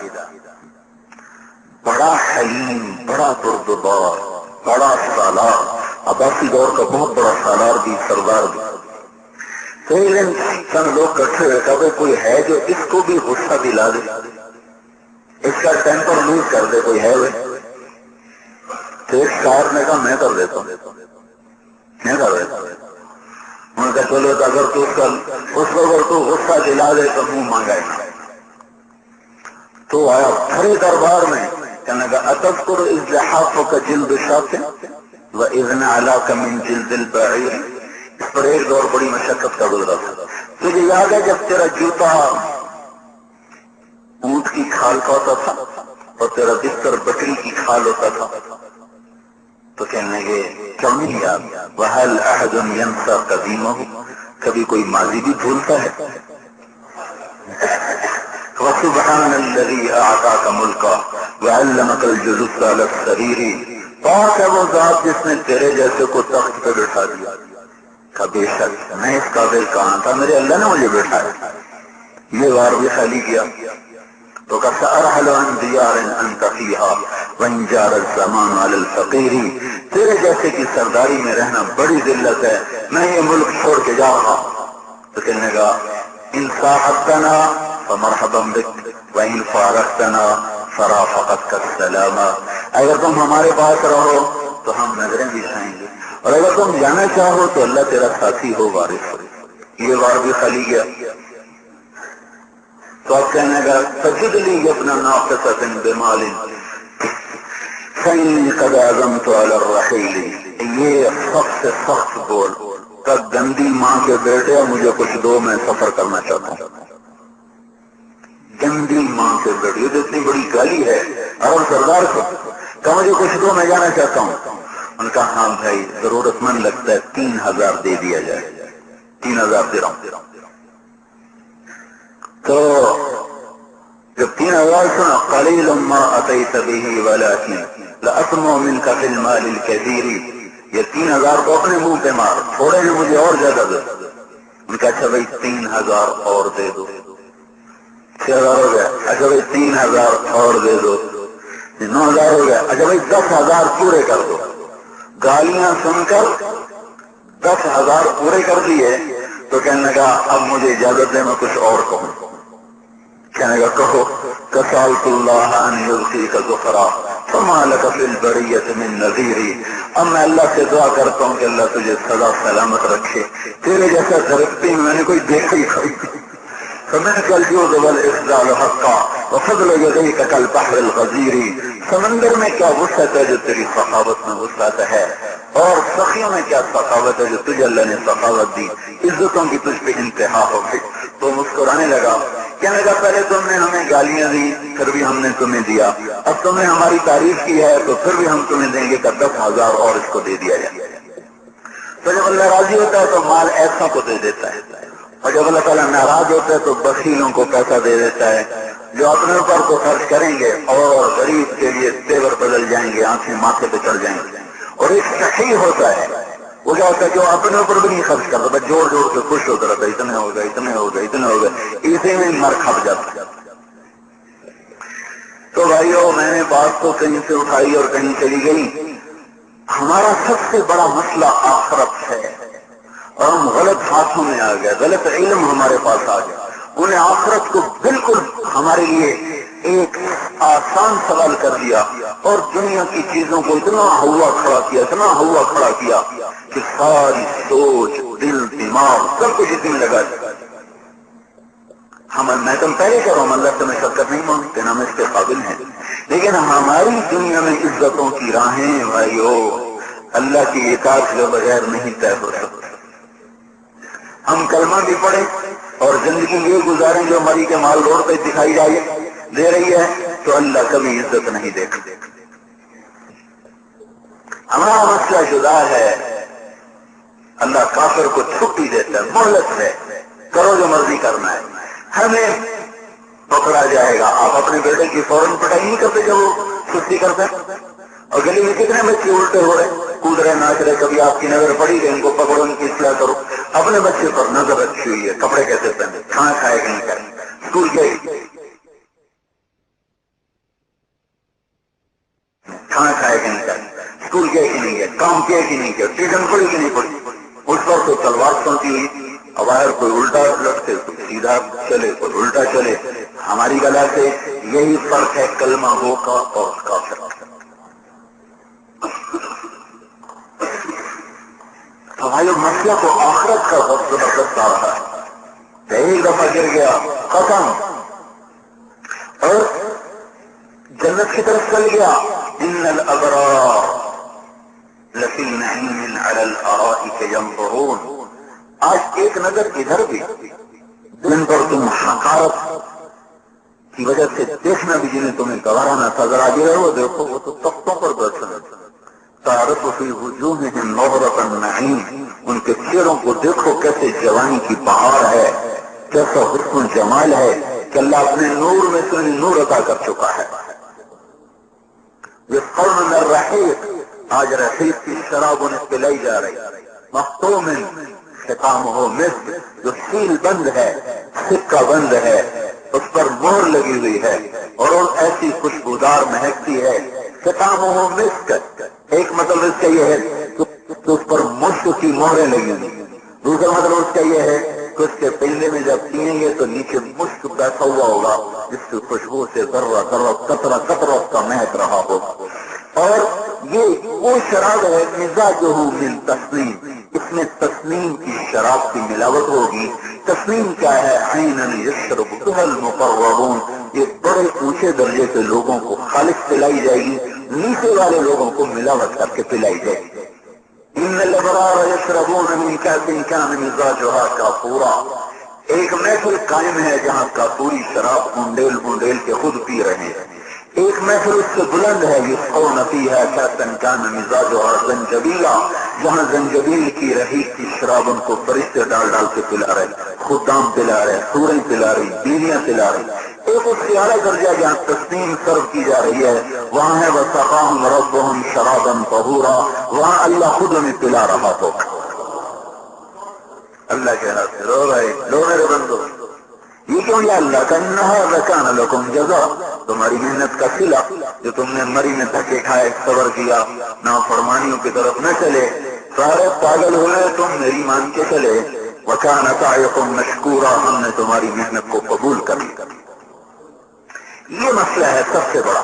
بڑا حلیم، بڑا بردبار، بڑا سالار، عباسی دور کا بہت بڑا سالار بھی، سردار بھی۔ تو ایک دن چند لوگ کٹھے ہوئے، کہا کوئی ہے جو اس کو بھی غصہ دلا دے، اس کا ٹیمپر لوز کر دے، کوئی ہے وہ؟ تو ایک شاعر نے کہا میں کر دیتا ہوں، میں کر دیتا ہوں۔ انہوں نے کہا چلو اگر تو اس کو اگر تو غصہ دلا دے تو منہ مانگائے نا۔ تو آیا بھرے دربار میں، کہنے لگا اتذکر اذ لحافک جلد شاۃ واذ نعلاک من جلد البعیر، اس پر ایک دور بڑی مشقت کا گزرا تھا۔ تجھے یاد ہے جب تیرا جوتا اونٹ کی کھال کا ہوتا تھا اور تیرا بستر بکری کی کھال ہوتا تھا؟ تو کہنے لگے کیوں نہیں یاد؟ وَهَلْ أَحَدٌ يَنْسَى قَدِيمَهُ، کبھی کوئی ماضی بھی بھولتا ہے؟ وَسُبْحَانَ الَّذِي أَعْطَاكَ مُلْكًا وَعَلَّمَكَ الْجُلُوسَ عَلَى السَّرِيرِ، پاک ہے وہ ذات جس نے تیرے جیسے کو تخت پہ بٹھا دیا۔ کہ بے شک میں اس قابل کہاں تھا، میرے اللہ نے مجھے بٹھایا۔ یہ وار بھی خالی کیا تو کہ سأرحل عن دیار انت فیہا وان جار الزمان علی الفقیر، تیرے جیسے کی سرداری میں رہنا بڑی ذلت ہے، میں یہ ملک چھوڑ کے جا رہا۔ تو کہنے لگا ان صاحبتنا فمرحبا بک وان فارقتنا فرافقتک السلام، اگر تم ہمارے پاس رہو تو ہم نظریں بچھائیں گے، اور اگر تم جانا چاہو تو اللہ تیرا ساتھی ہو، وارث ہو۔ یہ وار بھی خالی گیا تو آپ کہنے گا تجد لی ابن ناقصۃ بمال فإنی قد عزمت علی الرحیل، یہ سخت سے سخت بول کہ گندی ماں کے بیٹے مجھے کچھ دو، میں سفر کرنا چاہتا ہوں۔ گندی ماں کے بیٹے، یہ تو اتنی بڑی گالی ہے عرب سردار کو، کہ مجھے کچھ دو، میں جانا چاہتا ہوں۔ ان کا ہاں بھائی ضرورت مند لگتا ہے 3000 دے دیا جائے، 3000 درہم۔ تو جب 3000 سنا قلیل ما اتیت به ولکن لأطمع منک فی المال الکثیر، یہ 3000 کو اپنے منہ پہ مار، تھوڑے نے مجھے اور زیادہ دے۔ ان کا اچھا بھائی 3000 اور دے دو، 6000 ہو گیا، اچھا بھائی 3000 اور دے دو، 9000 ہو گیا، اچھا بھائی 10000 پورے کر دو۔ گالیاں سن کر 10000 پورے کر دیے تو کہنے لگا اب مجھے اجازت دے میں کچھ اور کہوں۔ کہنے لگا کہو کسالت اللہ ان یؤتیک ذخرا فما لک فی البریۃ من نذیر، اب میں اللہ سے دعا کرتا ہوں کہ اللہ تجھے سدا سلامت رکھے، تیرے جیسا درختی میں نے کوئی دیکھا ہی کوئی۔ فمنک الجود والافضال حقا وفضل یدیک کالبحر الغزیر، سمندر میں کیا وسعت ہے جو تیری سخاوت میں وسعت ہے، اور سخیوں میں کیا سخاوت ہے جو تجھے اللہ نے سخاوت دی، عزتوں کی تجھ پہ انتہا ہو گئی۔ تو مسکرانے لگا، کہنے لگا پہلے تم نے ہمیں گالیاں دی پھر بھی ہم نے تمہیں دیا، اب تم نے ہماری تعریف کی ہے تو پھر بھی ہم تمہیں دیں گے کہ 10000 اور اس کو دے دیا جائے۔ تو جب اللہ راضی ہوتا ہے تو مال ایسا کو دے دیتا ہے، اور جب اللہ تعالیٰ ناراض ہوتا ہے تو بخیلوں کو پیسہ دے دیتا ہے، جو اپنے اوپر کو خرچ کریں گے اور غریب کے لیے تیور بدل جائیں گے، آنکھیں ماتھے پہ چڑھ جائیں گے۔ اور ایک صحیح ہوتا ہے، وہ کیا ہوتا ہے کہ وہ اپنے اوپر بھی نہیں خرچ کرتا، بس جوڑ جوڑ کے خوش ہوتا رہتا، اتنے ہو گئے اتنے ہو گئے اتنے ہو گئے، اسی میں مر کھپ جاتا۔ تو بھائیو میں نے بات تو کہیں سے اٹھائی اور کہیں چلی گئی۔ ہمارا سب سے بڑا مسئلہ آخرت ہے، اور ہم غلط ہاتھوں میں آ گئے، غلط علم ہمارے پاس آ گیا، انہیں آخرت کو بالکل ہمارے لیے ایک آسان سوال کر دیا، اور دنیا کی چیزوں کو اتنا ہوا کھڑا کیا، اتنا ہوا کھڑا کیا کہ ساری سوچ، دل، دماغ سب کچھ اتنی لگا دیا۔ میں تم پہلے کہہ رہا ہوں اللہ تمہیں شرکت نہیں مانگتے، ہم اس کے قابل ہیں، لیکن ہماری دنیا میں عزتوں کی راہیں بھائیو اللہ کی اطاعت کے بغیر نہیں طے ہو سکتی۔ ہم کلمہ بھی پڑھیں اور زندگی یہ گزاریں جو مری کے مال روڈ پہ دکھائی دے رہی ہے، تو اللہ کبھی عزت نہیں دے گا۔ ہمارا مسئلہ جدا ہے، اللہ کافر کو چھٹی دیتا ہے، مہلت ہے، کرو جو مرضی کرنا ہے، ہمیں پکڑا جائے گا۔ آپ اپنے بیٹے کی فوراً پٹائی نہیں کرتے جب وہ سستی کرتے ہیں، اور گلی میں کتنے بچے الٹے ہو رہے، کود رہے، ناچ رہے، کبھی آپ کی نظر پڑی کہ ان کو پکڑو، ان کی اصلاح کرو۔ اپنے بچے پر نظر رکھی ہوئی ہے، کپڑے کیسے پہنے، کھانا کھائے کہ نہیں کریں، اسکول کے کھانا کھائے کہ نہیں کریں، اسکول گئے کہ نہیں گئے، کام کیا کہ نہیں کیا، ٹیوشن پڑی کہ نہیں پڑی، اس پر کوئی تلوار سونتی ہوئی، باہر کوئی الٹا لٹکے، کوئی سیدھا چلے، کوئی الٹا چلے۔ ہماری گلا سے یہی فرق ہے کلمہ گو کا اور کافر کا۔ تو بھائی مسئلہ کو آخرت کا وقت زبردست آ رہا ہے، ایک دفعہ گر گیا ختم، اور جنت کی طرف چل گیا۔ ان الابرار لفی نعیم علی الارائک ینظرون۔ آج ایک نظر ادھر بھی، دن پر تم حقارت کی وجہ سے دیکھنا بھی جنہیں تمہیں گوارا نہ تھا، ذرا آگے رہو دیکھو، وہ تو تختوں پر بیٹھے ہیں، تعرف فی وجوہہم نظرۃ النعیم، ان کے چہروں کو دیکھو کیسے جوانی کی بہار ہے، کیسا حسن و جمال ہے کہ اللہ اپنے نور میں سے نور عطا کر چکا ہے۔ یسقون من الرحیق، آج رحیق کی شراب انہیں پلائی جا رہی، مختوم ختامہ مسک، جو سیل بند ہے، سکہ بند ہے، اس پر مہر لگی ہوئی ہے، اور ایسی خوشبودار مہکتی ہے، ختامہ مسک۔ ایک مطلب اس کا یہ ہے کہ اس پر مشک کی مہریں لگی ہوئی، دوسرا مطلب اس کا یہ ہے کہ اس کے پہلے میں جب پیئیں گے تو نیچے مشک بیٹھا ہوا ہوگا، جس کی خوشبو سے ذرہ ذرہ قطرہ قطرہ اس کا مہک رہا ہوگا۔ اور یہ وہ شراب ہے مزاجہ من تسنیم، اس میں تسنیم کی شراب کی ملاوٹ ہوگی۔ تسنیم کیا ہے؟ عین یشرب بها المقربون، یہ بڑے اونچے درجے کے لوگوں کو خالص پلائی جائے گی، نیچے والے لوگوں کو ملاوٹ کر کے پلائی جائے گی۔ ان الابرار یشربون من کأس کان مزاجها کافورا، ایک محفل قائم ہے جہاں کافوری شراب انڈیل انڈیل کے خود پی رہے ہیں، ایک محفل اس سے بلند ہے، یسقون فیہا کأسا کان مزاجها زنجبیلا، جہاں زنجبیل کی رحیق کی شراب ان کو فرشتے ڈال ڈال کے پلا رہے، خدام پلا رہے، حوریں پلا رہی، بیویاں پلا رہی۔ ایک اس سے اعلیٰ درجہ جہاں تسنیم سرو کی جا رہی ہے، وہاں ہے وسقاہم ربہم شرابا طہورا، وہاں اللہ خود انہیں پلا رہا ہوگا۔ اللہ کہہ رہا ہے رو رہے، لو میرے بندو، یہ کیوں یا اللہ کا انہا کان لکم جزا، تمہاری محنت کا صلہ، جو تم نے مری میں دھکے کھائے، صبر کیا، نافرمانیوں کی طرف نہ چلے، سارے پاگل ہوئے، تم میری مان کے چلے، وکان سعیکم مشکورا، ہم نے تمہاری محنت کو قبول کر لیا۔ یہ مسئلہ ہے سب سے بڑا۔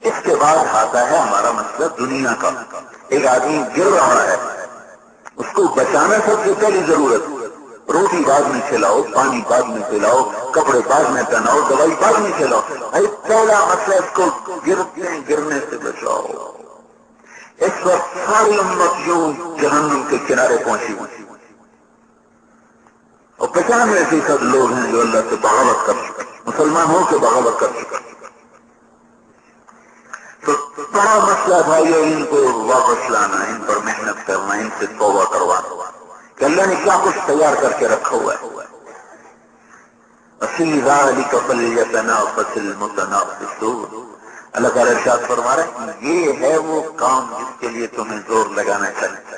اس کے بعد آتا ہے ہمارا مسئلہ دنیا کا۔ ایک آدمی گر رہا ہے، اس کو بچانا سب سے پہلی ضرورت، روٹی بعد میں کھلاؤ، پانی بعد میں پلاؤ، کپڑے بعد میں پہناؤ، دوائی بعد میں کھلاؤ، بھائی پہلا مسئلہ اس کو گرنے سے بچاؤ۔ اس وقت ساری امت یوں جہنم کے کنارے پہنچی ہوئی، اور 95% لوگ ہیں جو اللہ سے بغاوت کر چکے، مسلمان ہو کے بغاوت کر چکے۔ تو بڑا مسئلہ بھائی ان کو واپس لانا، ان پر محنت کرنا، ان سے توبہ کروانا کہ اللہ نے کیا کچھ تیار کر کے رکھا ہوا ہے۔ فِي ذَلِكَ فَلْيَتَنَافَسِ الْمُتَنَافِسُونَ، اللہ تعالیٰ ارشاد فرما رہے ہیں یہ ہے وہ کام جس کے لیے تمہیں زور لگانا چاہیے۔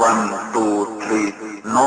1 2 3 9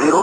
0।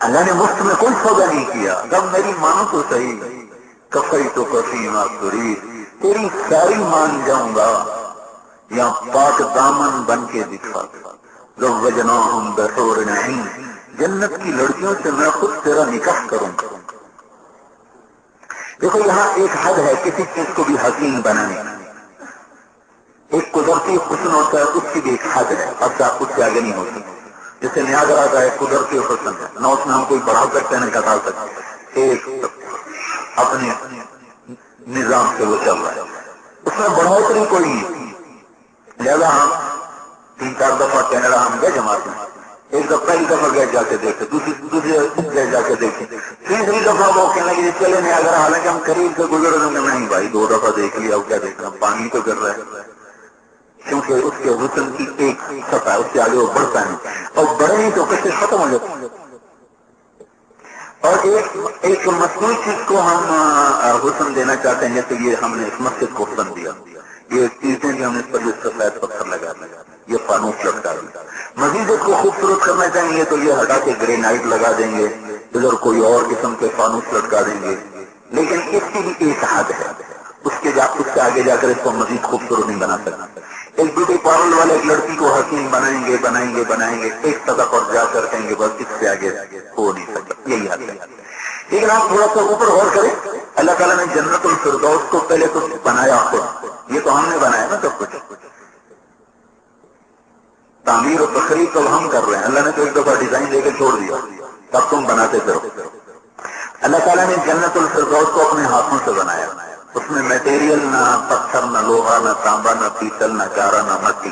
اللہ نے مفت میں کوئی سودا نہیں کیا. جب میری مانو تو صحیح, کفی تو کفی ما ترید, تیری ساری مان جاؤں گا یا پاک دامن بن کے دکھا. زوجناہم بحور عین, جنت کی لڑکیوں سے میں خود تیرا نکاح کروں گا. دیکھو یہاں ایک حد ہے کسی چیز کو بھی حسین بنانے. ایک قدرتی حسن ہوتا ہے, اس کی بھی ایک حد ہے, اب آپ اس سے آگے نہیں ہو سکتے. جیسے نیاگرا کا ایک قدرتی حسن ہے, نہ اس میں ہم کوئی بڑھا سکتے ہیں نہ گھٹا سکتے, ایک اپنے نظام سے وہ چل رہا ہے, اس میں بڑھوتری کوئی نہیں. لہذا ہم 3-4 دفعہ کینیڈا ہم گئے جماعت میں, ایک دفعہ پہلی دفعہ گئے جا کے دیکھے, دوسری گئے جا کے دیکھے, تیسری دفعہ وہ کہنے لگے چلے نیاگرا, حالانکہ ہم قریب سے گزر رہے ہیں. نہیں بھائی 2 دفعہ دیکھ لیا, اب کیا دیکھنا, پانی تو گر رہا ہے, کیونکہ اس کے حسن کی ایک سطح ہے, اس سے آگے وہ بڑھتا نہیں, اور بڑھے نہیں تو کیسے ختم ہو جاتا. اور ایک مصنوعی چیز کو ہم حسن دینا چاہتے ہیں, جیسے یہ ہم نے اس مسجد کو حسن دیا, یہ چیزیں جو ہم نے اس پر سفید پتھر لگا دیا, یہ فانوس لٹکا دیا. مزید اس کو خوبصورت کرنا چاہیں گے تو یہ ہٹا کے گرینائٹ لگا دیں گے, ادھر کوئی اور قسم کے فانوس لٹکا دیں گے. لیکن اس کی بھی ایک حد ہے, اس سے آگے جا کر اس کو مزید خوبصورت نہیں بنا سکتا. ایک بیوٹی پارلر والے ایک لڑکی کو حسین بنائیں گے, ایک سطح پر جا کر کہیں گے بس اس سے آگے ہو نہیں سکتا, یہی حد ہے. لیکن آپ تھوڑا سا اوپر غور کریں, اللہ تعالیٰ نے جنت الفردوس کو پہلے تو بنایا خود, یہ تو ہم نے بنایا نا سب کچھ, تعمیر و تخریب تو ہم کر رہے ہیں, اللہ نے تو ایک دفعہ ڈیزائن دے کے چھوڑ دیا, تب تم بناتے پھرو. اللہ تعالیٰ نے جنت الفردوس کو اپنے ہاتھوں سے بنایا, اس میں میٹیریل نہ پتھر نہ لوہا نہ تانبا نہ پیتل نہ گارا نہ مٹی,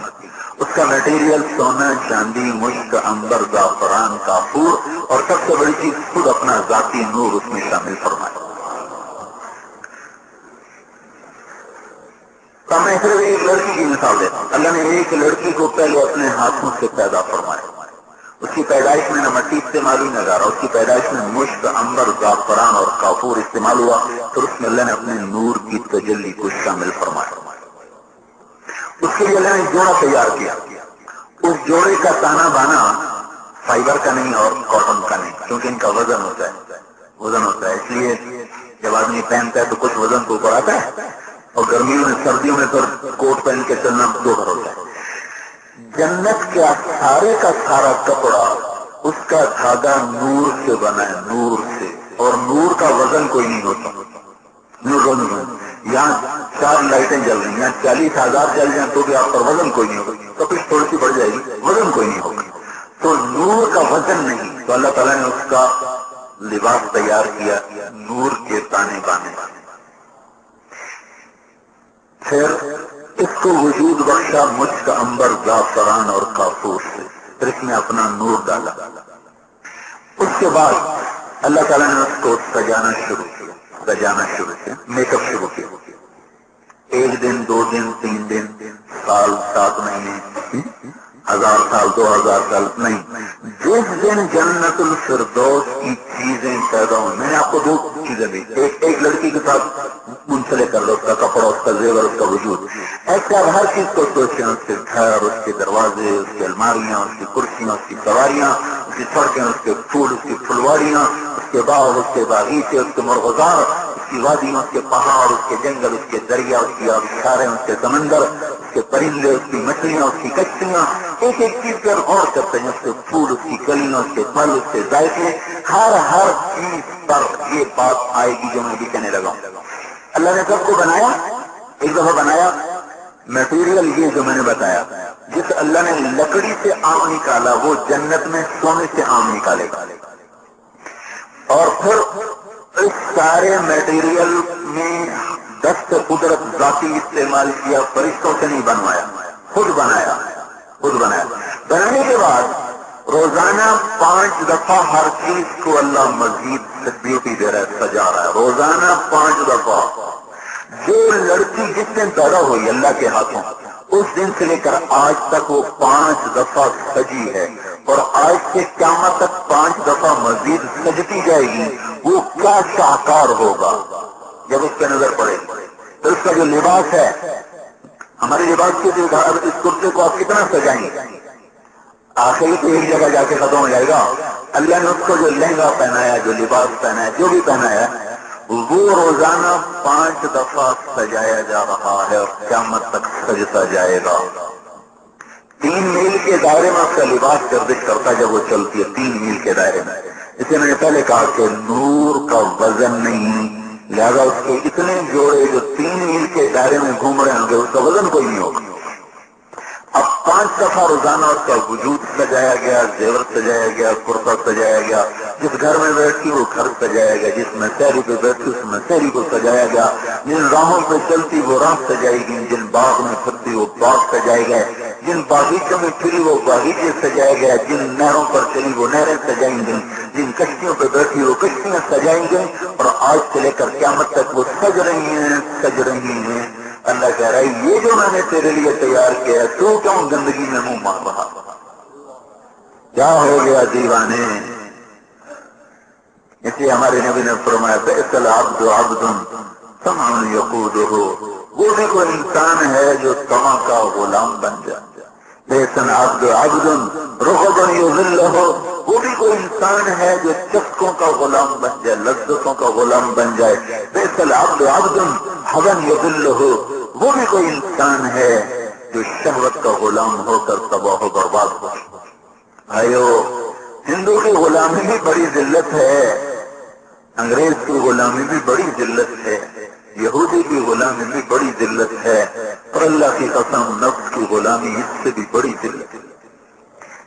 اس کا میٹیریل سونا چاندی مشک عنبر زعفران کافور, اور سب سے بڑی چیز خود اپنا ذاتی نور اس میں شامل فرمایا. تو میں صرف ایک لڑکی کی مثال دیتا ہوں. اللہ نے ایک لڑکی کو پہلے اپنے ہاتھوں سے پیدا فرمایا, اس کی پیدائش میں نہ مٹی استعمال ہوئی نہ گارا, اس کی پیدائش میں مشک عنبر زعفران اور کافور استعمال ہوا, پھر اس میں اللہ نے اپنے نور کی تجلی کو شامل فرمایا. اس کے لیے اللہ نے جوڑا تیار کیا, اس جوڑے کا تانا بانا فائبر کا نہیں اور کاٹن کا نہیں, کیونکہ ان کا وزن ہوتا ہے, اس لیے جب آدمی پہنتا ہے تو کچھ وزن تو اوپر آتا ہے, اور گرمیوں میں سردیوں میں پھر کوٹ پہن کے چلنا 2 بھر ہوتا ہے. جنت کا سارا کپڑا, اس کا دھاگا نور سے بنا ہے, نور سے, اور نور کا وزن کوئی نہیں ہوتا. نور یہاں 4 لائٹیں جل رہی ہیں, یہاں 40,000 جل جائیں تو بھی آپ پر وزن کوئی نہیں ہوگا, تو پھر تھوڑی سی بڑھ جائے گی, وزن کوئی نہیں ہوگا. تو نور کا وزن نہیں, تو اللہ تعالیٰ نے اس کا لباس تیار کیا نور کے تانے بانے. پھر اس کو وجود بخشا مشک عنبر زعفران اور کافور سے, پھر اس میں اپنا نور ڈالا. اس کے بعد اللہ تعالیٰ نے اس کو سجانا شروع کیا, میک اپ شروع کیا. 1 دن 2 دن 3 دن سال 7 مہینے 1000 سال 2000 سال نہیں, جس دن جنت الفردوس کی چیزیں پیدا ہوں. میں نے آپ کو 2 چیزیں دی, ایک لڑکی کے ساتھ منسلک کر لو, اس کا کپڑا, اس کا زیور, اس کا وجود, ایسے آپ ہر چیز کو سوچیں, اس کے گھر, اس کے دروازے, اس کی الماریاں, اس کی کرسیاں, اس کی سواریاں, اس کی سڑکیں, اس کے پھول, اس کی پھلواریاں, اس کے باغ, اس کے باغیچے, اس کے مرغزار, اس کی وادیاں, اس کے پہاڑ, اس کے جنگل, اس کے دریا, اس کی آبشاریں, اس کے سمندر, اس کے پرندے, اس کی مچھلیاں, اس کی کشتیاں, ایک چیز پر غور کرتے ہیں, اس کے پھول, اس کی کلیاں, اس کے پھل, اس کے ذائقے, ہر چیز پر یہ بات آئے گی جو میں بھی کہنے لگا ہوں. اللہ نے سب کو بنایا, ایک دفعہ بنایا میٹیریل یہ جو میں نے بتایا, جس اللہ نے لکڑی سے آم نکالا وہ جنت میں سونے سے آم نکالے گا. اور پھر اس سارے میٹیریل میں دست قدرت ذاتی استعمال کیا, فرشتوں سے نہیں بنوایا, خود بنایا. بنانے کے بعد روزانہ 5 دفعہ ہر چیز کو اللہ مزید بیوٹی دے رہا ہے, سجا رہا ہے. روزانہ 5 دفعہ. جو لڑکی جس دن پیدا ہوئی اللہ کے ہاتھوں, اس دن سے لے کر آج تک وہ 5 دفعہ سجی ہے, اور آج سے قیامت تک 5 دفعہ مزید سجتی جائے گی. وہ کیا شاہکار ہوگا جب اس پہ نظر پڑے. تو اس کا جو لباس ہے, ہمارے لباس کے جو اس کرتے کو آپ کتنا سجائیں گے, آخر تو ایک جگہ جا کے ختم ہو جائے گا. اللہ نے اس کو جو لہنگا پہنایا، جو لباس پہنایا، جو بھی پہنایا، وہ روزانہ 5 دفعہ سجایا جا رہا ہے اور قیامت تک سجتا جائے گا. 3 میل کے دائرے میں اس کا لباس گردش کرتا ہے جب وہ چلتی ہے. 3 میل کے دائرے میں. اسے میں نے پہلے کہا کہ نور کا وزن نہیں، لہذا اس کے اتنے جوڑے جو 3 میل کے دائرے میں گھوم رہے ہوں گے اس کا وزن کوئی نہیں ہوگا. اب 5 دفعہ روزانہ اس کا وجود سجایا گیا، زیور سجایا گیا، کرتا سجایا گیا. جس گھر میں بیٹھتی وہ گھر سجایا گیا، جس مسیری پہ بیٹھتی اس مسیری کو سجایا گیا، جن راہوں پہ چلتی وہ راہ سجائی گئی، جن باغ میں پھرتی وہ باغ سجائے گئے، جن باغیچوں میں پھری وہ باغیچے سجائے گئے، جن نہروں پر چلی وہ نہریں سجائیں گئی، جن کشتیوں پہ بیٹھی وہ کشتیاں سجائیں گئی. اور آج سے لے کر قیامت تک وہ سج رہی ہیں، سج رہی ہیں. اللہ کہہ رہا ہے یہ جو میں نے تیرے لیے تیار کیا ہے تو کیوں گندگی میں منہ مار رہا؟ کیا ہو گیا دیوانے؟ اس لیے ہمارے نبی نے فرمایا بئس العبد عبد طمع یقودہ، وہ بھی کوئی انسان ہے جو طمع کا غلام بن جائے. بئس العبد عبد رغبا یذلہ، وہ بھی کوئی انسان ہے جو چسکوں کا غلام بن جائے، لذتوں کا غلام بن جائے. بئس العبد عبد ہوا یذلہ، وہ بھی کوئی انسان ہے جو شہوت کا غلام ہو کر تباہ و برباد ہو. بھائیو، ہندو کی غلامی بھی بڑی ذلت ہے، انگریز کی غلامی بھی بڑی ذلت ہے، یہودی کی غلامی بھی بڑی ذلت ہے، اور اللہ کی قسم نفس کی غلامی اس سے بھی بڑی ذلت ہے.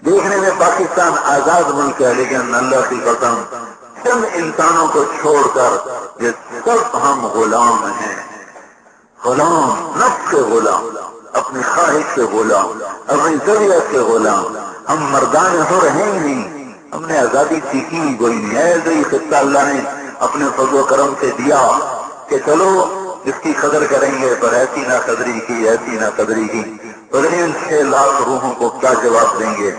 دیکھنے میں پاکستان آزاد ملک ہے، لیکن اللہ کی قسم چند انسانوں کو چھوڑ کر یہ سب ہم غلام ہیں. غلام، نفس کے غلام، اپنی خواہش کے غلام، اپنی ضرورت کے غلام. ہم مردان ہو رہے ہی نہیں، ہم نے آزادی سیکھی ہی کوئی نہیں. ایسے ہی خطہ اللہ نے اپنے فضل و کرم سے دیا کہ چلو اس کی قدر کریں گے، پر ایسی نہ قدری کی، ایسی نہ قدری کی. ان 6 لاکھ روحوں کو کیا جواب دیں گے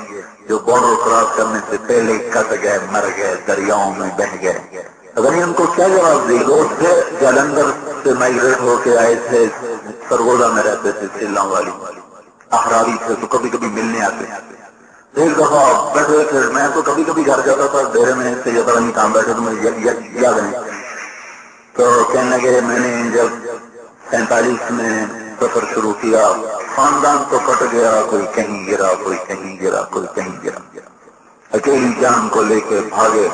جو بارڈر کراس کرنے سے پہلے کٹ گئے، مر گئے، دریاؤں میں بہ گئے؟ اگر ان کو کیا جواب دے گا؟ اس سے جالندھر سے مائگریٹ ہو کے آئے تھے، سرگودا میں رہتے تھے، سیلام والی احراری تھے، تو کبھی کبھی ملنے آتے. ایک دفعہ بیٹھے تھے، میں تو کبھی کبھی گھر جاتا تھا ڈیرے میں سے، یہ نہیں کام بیٹھے تو مجھے یاد نہیں. تو کہنے لگے میں نے جب 47 میں سفر شروع کیا، خاندان تو کٹ گیا، کوئی کہیں گرا، کوئی کہیں گرا، کوئی کہیں گرا. اکیلی جان کو لے کے بھاگے.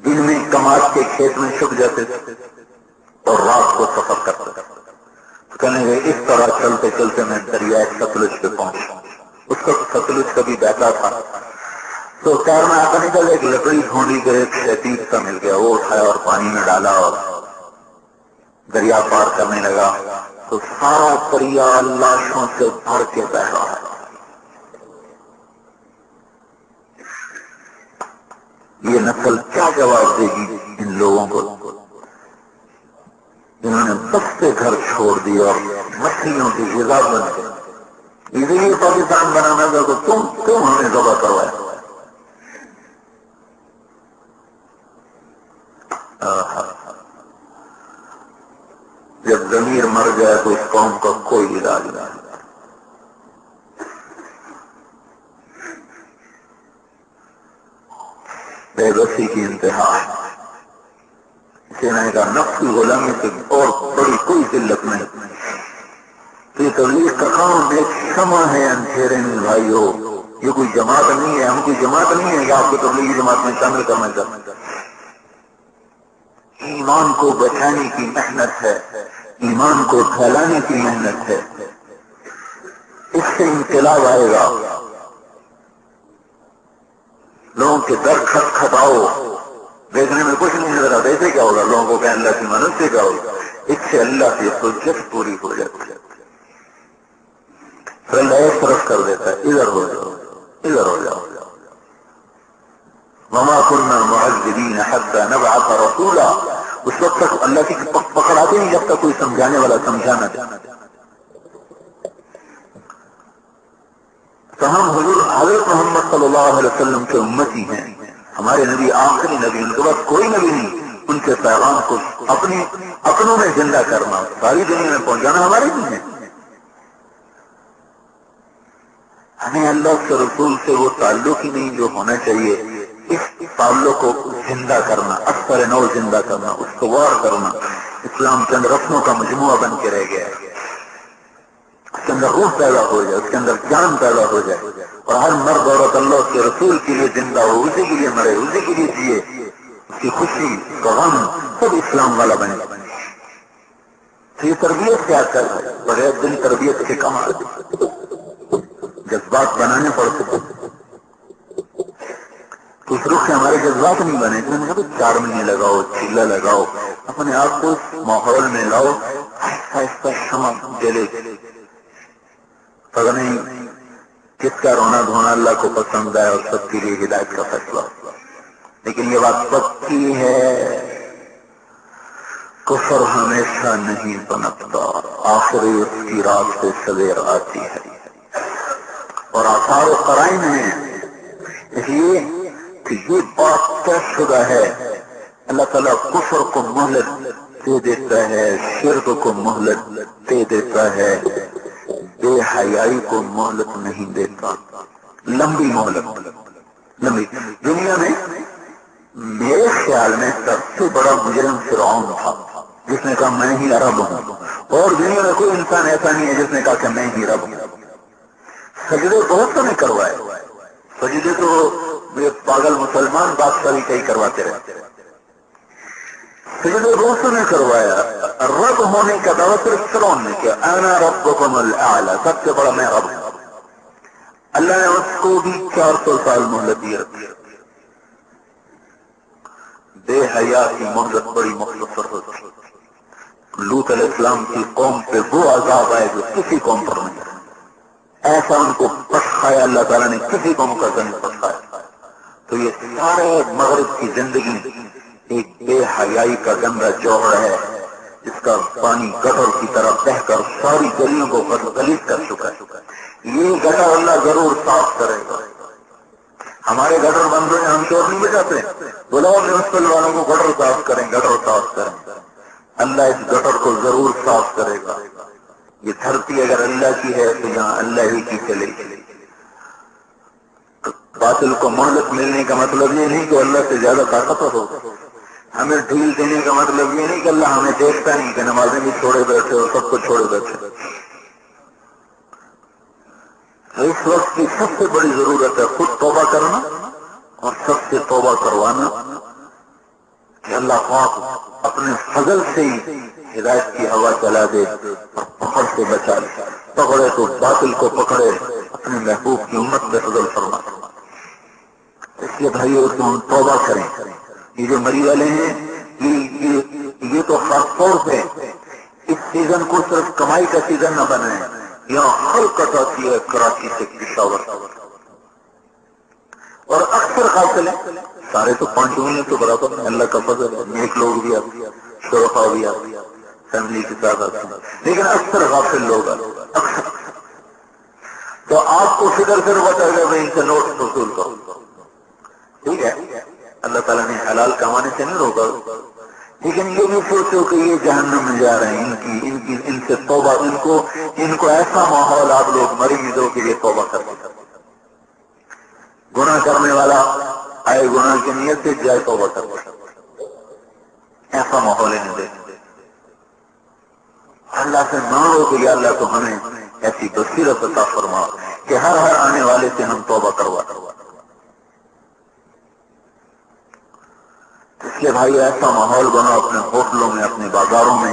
دن میں کماج کے کھیت میں چھپ جاتے تھے اور رات کو سفر کرتے تھے. کہنے لگے اس طرح چلتے چلتے میں دریائے ستلج پہ پہنچا. اس وقت ستلج کبھی بہتا تھا تو پیر میں آتا نہیں تھا، ایک لکڑی ڈھونڈی گئے، ایک شیطین کا مل گیا، وہ اٹھایا اور پانی میں ڈالا اور دریا پار کرنے لگا تو سارا دریا لاشوں سے بھر کے بہ رہا ہے. یہ نسل کیا جواب دے گی ان لوگوں کو جنہوں نے بستے گھر چھوڑ دیے اور مچھلیوں کی غذا بن گئے؟ اسی لیے پاکستان بنانا تھا تو تم ہمیں ذبح کروایا. جب ضمیر مر جائے تو اس قوم کا کوئی علاج نہیں. بے بسی کی انتہا ہے. اسے میں نے کہا نفس کی غلامی سے اور بڑی کوئی ذلت نہیں. تو یہ تبلیغ کا کام ایک شمع ہے اندھیرے میں. بھائیو، یہ کوئی جماعت نہیں ہے، ہم کوئی جماعت نہیں ہے کہ آپ کو تبلیغی جماعت میں شامل کرنا چاہتے ہیں. ایمان کو بچانے کی محنت ہے، ایمان کو پھیلانے کی محنت ہے. اس سے انقلاب آئے گا. لوگوں کے در کھٹکھٹاؤ، دیکھنے میں کچھ نہیں نظر آتا، ایسے کیا ہوگا؟ لوگوں کو کہ اللہ کی مدد سے کیا ہوگا؟ اس سے اللہ کی حجت پوری ہو جاتی ہے. پھر اللہ ایک طرف کر دیتا ہے، ادھر ہو جاؤ، ادھر ہو جاؤ. وما كنا معذبين حتى نبعث رسولا. اس وقت تک اللہ کی پکڑاتے نہیں جب تک کوئی سمجھانے والا سمجھانا دے. تو ہم حضرت محمد صلی اللہ علیہ وسلم کے امتی ہیں. ہمارے نبی آخری نبی، ان کے بعد کوئی نبی نہیں. ان کے پیغام کو اپنوں میں زندہ کرنا، ساری دنیا میں پہنچانا ہماری دین ہے. ہمیں اللہ کے رسول سے وہ تعلق ہی نہیں جو ہونا چاہیے. اس تعلق کو زندہ کرنا، اثر نو زندہ کرنا، استوار کرنا. اسلام چند رسموں کا مجموعہ بن کے رہ گیا ہے. اس کے اندر روح پیدا ہو جائے، اس کے اندر جان پیدا ہو جائے، اور ہر مرد عورت اللہ کے رسول کے لیے زندہ ہو، اسی کے لیے مرے، اسی کے لیے جیے. اس کی خوشی، اس کا غم سب اسلام والا بنے. تو یہ تربیت کیا کر رہا ہے؟ بغیر دن تربیت کے کہاں جذبات بنانے پڑتے. اس رخ سے ہمارے جذبات نہیں بنے. تو میں نے کہا 4 مہینے لگاؤ، چیلا لگاؤ، اپنے آپ کو اس ماحول میں لاؤ. آہستہ آہستہ شمع جلے. پتہ نہیں کس کا رونا دھونا اللہ کو پسند ہے اور سب کے لیے ہدایت کا فیصلہ. لیکن یہ بات پکی ہے، کفر ہمیشہ نہیں پنپتا، آخری اس کی رات سے سویر آتی ہے. اور آثار و قرائن ہیں. اس لیے کہ یہ بات طے شدہ ہے. اللہ تعالیٰ کفر کو مہلت دے دیتا ہے، شرک کو مہلت دے دیتا ہے، بے حیائی کو مہلت نہیں دیتا. لمبی مہلت، لمبی. دنیا میں میرے خیال میں سب سے بڑا مجرم فرعون تھا، جس نے کہا میں ہی رب ہوں. اور دنیا میں کوئی انسان ایسا نہیں ہے جس نے کہا کہ میں ہی رب ہوں. سجدے بہت سے نے کروائے. سجدے تو یہ پاگل مسلمان بادشاہ بھی کئی کرواتے رہتے. سجدے بہت سے نے کروایا. رب ہونے کا دعویٰ صرف فرعون نے کیا، انا ربکم الاعلی، سب سے بڑا میں رب ہوں. اللہ نے اس کو بھی 400 سال مہلت دی رکھی. بے حیا کی مہلت بڑی مختصر ہوتی. لوط علیہ السلام کی قوم پہ وہ عذاب آئے جو کسی قوم پر نہیں. ایسا ان کو پسخایا اللہ تعالیٰ نے، کسی قوم کا نہیں پسخایا. تو یہ سارے مغرب کی زندگی ایک بے حیائی کا گندا جوہر ہے، جس کا پانی گٹر کی طرح بہ کر ساری گلیوں کو غلیظ کر چکا ہے. یہ گٹر اللہ ضرور صاف کرے گا. ہمارے گٹر بند ہوئے ہم شور نہیں بجاتے، بلاؤ میونسپل والوں کو گٹر صاف کریں، گٹر صاف کریں. اللہ اس گٹر کو ضرور صاف کرے گا. یہ دھرتی اگر اللہ کی ہے تو یہاں اللہ ہی کی چلے گی. باطل کو مہلت ملنے کا مطلب یہ نہیں کہ اللہ سے زیادہ طاقتور ہو. ہمیں ڈھیل دینے کا مطلب یہ نہیں کہ اللہ ہمیں دیکھتا نہیں کہ نمازیں بھی چھوڑے بیٹھے اور سب کو چھوڑے بیٹھے. اس وقت کی سب سے بڑی ضرورت ہے خود توبہ کرنا اور سب سے توبہ کروانا، کہ اللہ پاک اپنے فضل سے ہی ہدایت کی ہوا چلا دے اور پکڑ سے بچا لے. پکڑے تو باطل کو پکڑے، اپنے محبوب کی امت میں فضل فرما. اس لیے بھائیو ہم توبہ کریں. یہ جو مری والے ہیں یہ تو خاص طور پہ اس سیزن کو صرف کمائی کا سیزن نہ بنائیں. یہاں خلقت آتی ہے کراچی سے پشاور، اور اکثر قاتل ہیں. سارے تو 5 مہینے تو برابر ہیں، اللہ کا فضل ہے. نیک لوگ بھی آتے، شرفا بھی آتے، فیملی کے ساتھ آتے ہیں، لیکن اکثر غافل لوگ آتے اکثر. تو آپ کو فکر پھر بتائے گا ان سے نوٹ وصول کرو. ٹھیک ہے، اللہ تعالیٰ نے حلال کمانے سے نہیں روکا، لیکن یہ بھی سوچو کہ یہ جہنم میں جا رہے ہیں. ان سے توبہ، ان کو ایسا ماحول آپ لوگ مری دو کہ یہ توبہ کر دیں. گناہ کرنے والا آئے گناہ کی نیت سے جائے توبہ کر دے. ایسا ماحول نہیں دے. اللہ سے مانگو کہ یا اللہ تو ہمیں ایسی بصیرت عطا فرما کہ ہر آنے والے سے ہم توبہ کروا. اس لیے بھائی ایسا ماحول بنو اپنے ہوٹلوں میں، اپنے بازاروں میں،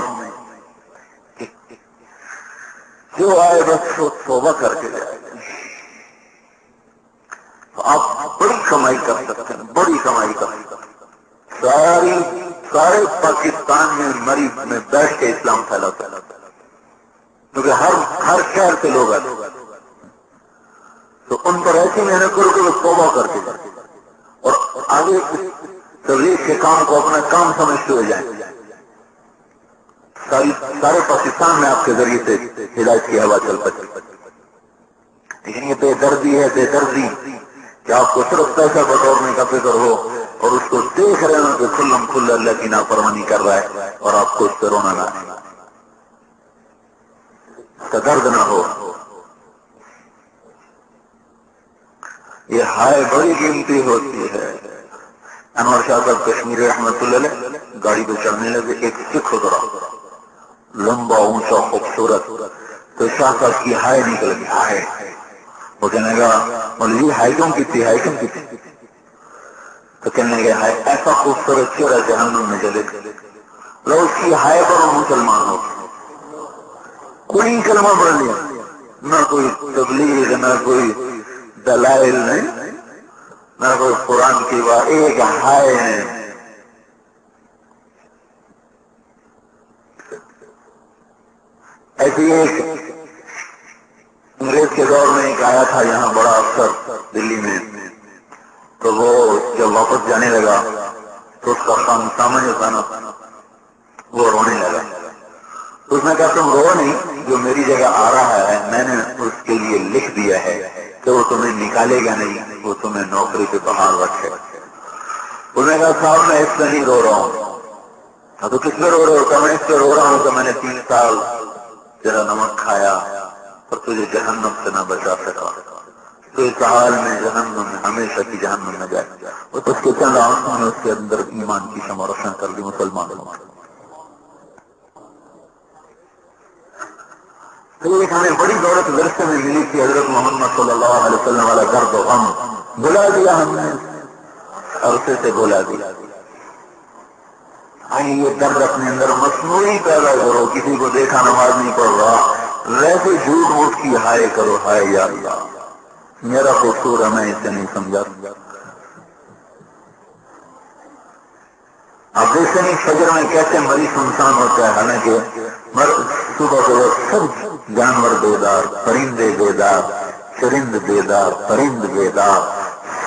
جو آئے بس وہ توبہ کر کے جائے. تو آپ بڑی کمائی کر سکتے ہیں، بڑی کمائی کر سکتے ہیں. سارے پاکستان میں مری میں بیٹھ کے اسلام پھیلاتا ہے، کیونکہ ہر شہر سے لوگ آتے. تو ان پر ایسی محنت کرو کہ وہ توبہ کر کے اور آگے تبلیغ کے کام کو اپنا کام سمجھتے ہوئے جائیں. سارے پاکستان میں آپ کے ذریعے سے ہدایت کی ہوا چل پڑتی. لیکن یہ بے دردی ہے، بے دردی کہ آپ کو صرف پیسہ بٹورنے کا فکر ہو اور اس کو دیکھ رہے ہو کہ کھلم کھل اللہ کی نافرمانی کر رہا ہے اور آپ کو اس پہ رونا نہ آئے، اس کا درد نہ ہو. یہ ہائے بڑی قیمتی ہوتی ہے۔ انور شاہ صاحب کشمیری رحمت اللہ علیہ گاڑی پہ چڑھنے لگے، ایک سکھ اترا لمبا اونچا خوبصورت، تو شاہ صاحب کی ہائے نکل گئی، ہائے۔ وہ کہنے لگا مولوی ہائے کیوں کی تھی، ہائے کیوں کی تھی؟ تو کہنے لگے ہائے ایسا خوبصورت چہرہ جہنم میں جلے گا، لو اس کی ہائے پر وہ مسلمان ہو۔ کوئی کلمہ پڑھ لیا، نہ کوئی تبلیغ، نہ کوئی دلائل نہیں، نہ کوئی قرآن کی بات، ایک ہائے ہے۔ ایسی ایک انگریز کے دور میں ایک آیا تھا یہاں بڑا افسر دلی میں، تو وہ جب واپس جانے لگا تو اس کا سامنے جو تھا نا وہ رونے لگا۔ تو اس نے کہا تم رو نہیں، جو میری جگہ آ رہا ہے میں نے اس کے لیے لکھ دیا ہے کہ وہ تمہیں نکالے گا نہیں، وہ تمہیں نوکری پہ بحال رکھے۔ اس نے کہا صاحب میں اس سے نہیں رو رہا ہوں۔ تو کس میں رو رہے ہو؟ کہ میں اس پہ رو رہا ہوں کہ میں نے 3 سال تیرا نمک کھایا اور تجھے جہنم سے نہ بچا سکا، تو اس حال میں جہنم میں ہمیشہ کی جہنم میں جائے۔ اس کے چند آنکھوں نے اس کے اندر ایمان کی شمع روشن کر دی، مسلمان ہو۔ تو ایک ہمیں بڑی دولت ورثے میں ملی تھی، حضرت محمد صلی اللہ علیہ وسلم والا درد و غم بلا دیا ہم نے، عرصے سے بلا دیا۔ یہ درد اپنے اندر مصنوعی پیدا کرو، کسی کو دیکھا نماز نہیں پڑھ رہا ویسے جھوٹ موٹ کی ہائے کرو، ہائے یا اللہ میرا قصور ہے، میں اسے نہیں سمجھا۔ آپ دیکھتے نہیں فجر میں کیسے مریض سنسان ہوتا ہے، حالانکہ صبح کے وقت سب جانور بیدار، پرندے بیدار، چرند بیدار، پرند بیدار،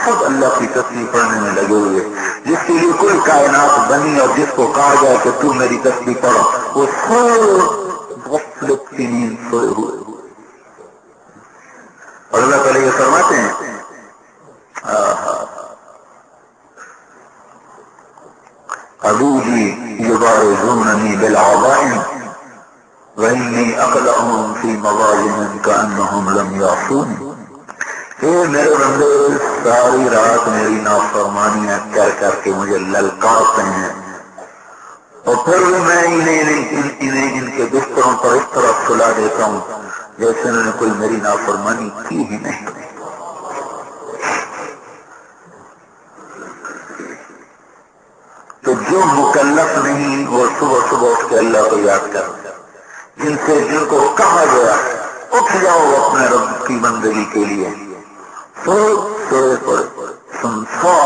سب اللہ کی تسبیح پڑھنے میں لگے ہوئے۔ جس کے لیے کوئی کائنات بنی اور جس کو کہا جائے کہ تو میری تسبیح پڑھو، وہ سب غفلت کی نیند سوئے ہوئے۔ اور اللہ تعالیٰ یہ فرماتے ہیں عدوی یبارزوننی بالعظائم وإنی أقلعهم في مظالم كأنهم لم يعصوني۔ اے میرے بندے ساری رات میری نافرمانیاں کر کر کے مجھے للکارتے ہیں، اور پھر میں انہیں ان کے بستروں پر اس طرح سلا دیتا ہوں جیسے انہوں نے کوئی میری نافرمانی کی ہی نہیں۔ تو جو مکلف نہیں وہ صبح صبح اٹھ کے اللہ کو یاد کر، جن کو کہا گیا اٹھ جاؤ اپنے رب کی بندگی کے لیے، سوئے پڑے سنفا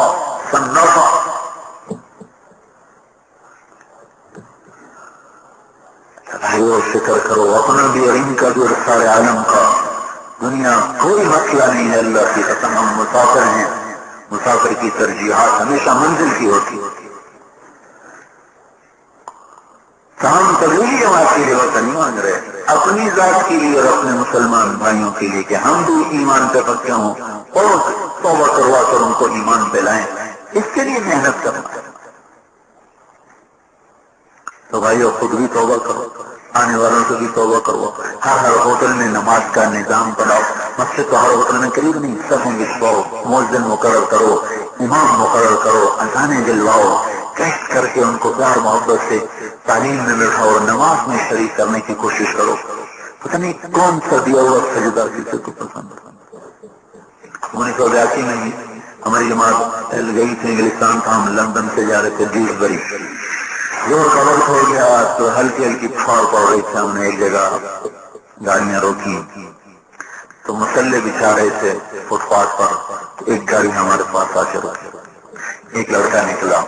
بھائیو فکر کرو اپنا بھی اور ان کا بھی اور سارے عالم کا۔ دنیا کوئی مسئلہ نہیں ہے، اللہ کی قسم ہم مسافر ہیں، مسافر کی ترجیحات ہمیشہ منزل کی ہوتی۔ ہم تبلیغی جماعت کے لیے وقت نہیں مانگ رہے، اپنی ذات کے لیے اور اپنے مسلمان بھائیوں کے لیے کہ ہم بھی ایمان پہ پکے ہوں اور توبہ کروا کر ان کو ایمان پہ لائیں، اس کے لیے محنت کرنا ہے۔ تو بھائیو خود بھی توبہ کرو، آنے والوں سے بھی توبہ کرو، ہر ہوٹل میں نماز کا نظام بناؤ، مسجد تو ہر ہوٹل میں قریب نہیں، صفوں بچھواؤ، مؤذن مقرر کرو، امام مقرر کرو، اذانیں دلواؤ، کیسٹ کر کے ان کو پیار محبت سے تعلیم میں بٹھاؤ، نماز میں شریک کرنے کی کوشش کرو۔ پتہ نہیں کون سا دیا ہوا سجدہ کسی کو پسند ہے۔ 1982 میں ہماری جماعت گئی تھی انگلستان، تھا ہم لندن سے جا رہے تھے ڈیوزبری، زور کا وقت ہو گیا تو ہلکی ہلکی پھاڑ پڑ رہی تھی، ہم نے ایک جگہ گاڑیاں روکی تو مسلح بچھا رہے تھے فٹ پاتھ پر، تو ایک گاڑی ہمارے پاس آ کے رکی، ایک لڑکا نکلا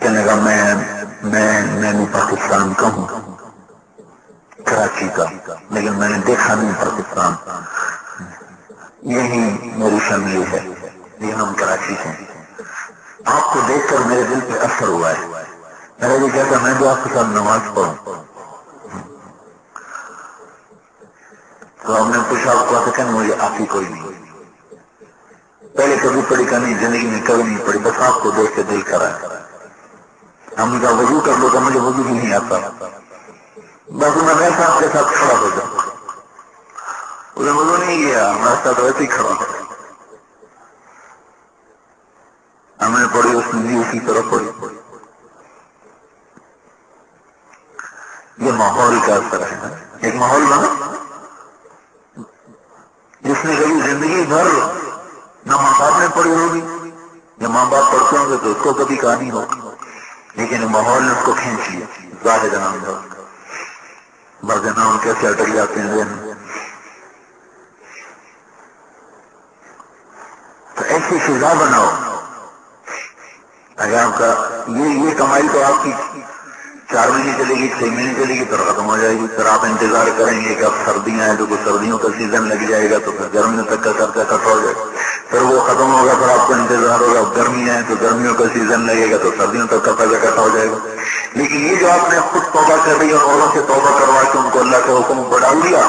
کہنے لگا میں پاکستان کا ہوں، کراچی کا، لیکن میں نے دیکھا نہیں پاکستان، یہی میری فیملی ہے، یہ ہم کراچی سے ہیں، آپ کو دیکھ کر میرے دل پہ اثر ہوا ہے، میرا یہ کہتا میں بھی آپ کے ساتھ نماز پڑھوں۔ تو ہم نے پوچھا آپ کو کہ مجھے آتی کوئی نہیں، پہلے کبھی پڑھی کا نہیں، زندگی میں کبھی نہیں پڑھی، بس آپ کو دیکھ کے دل کرا ہے۔ ہم نے کہا وضو کر لو، کہ مجھے وضو بھی نہیں آتا، بس میں ویسا آپ کے ساتھ کھڑا ہو جاؤں۔ راستہ تو ایسے ہی کھڑا ہو. ہم نے پڑھی، اس نے بھی اسی طرح پڑھی. یہ ماحول کا اثر ہے. ایک ماحول بنا جس نے کبھی زندگی بھر نہ ماں باپ نے پڑھی ہوگی، یا ماں باپ پڑھتے ہوں گے تو اس کو کبھی کہانی ہوگی، لیکن ماحول نے اس کو کھینچ لیا. ظاہر نام بعض نام کیسے اٹک جاتے ہیں ذہن میں. تو ایسی فضا بناؤ اگر آپ کا یہ کمائی تو آپ کی 4 مہینے چلے گی، 6 مہینے چلے گی، پھر ختم ہو جائے گی. پھر آپ انتظار کریں گے کہ اب سردیاں ہیں تو کوئی سردیوں کا سیزن لگ جائے گا تو پھر گرمیوں تک کا خرچہ کٹ ہو جائے گا. پھر وہ ختم ہوگا، پھر آپ کو انتظار ہوگا اب گرمیاں ہیں تو گرمیوں کا سیزن لگے گا تو سردیوں تک کا خرچہ کٹ ہو جائے گا. لیکن یہ جو آپ نے خود توبہ کر رہی اور اوروں سے توبہ کروا کے ان کو اللہ کے حکم بڑھا لیا،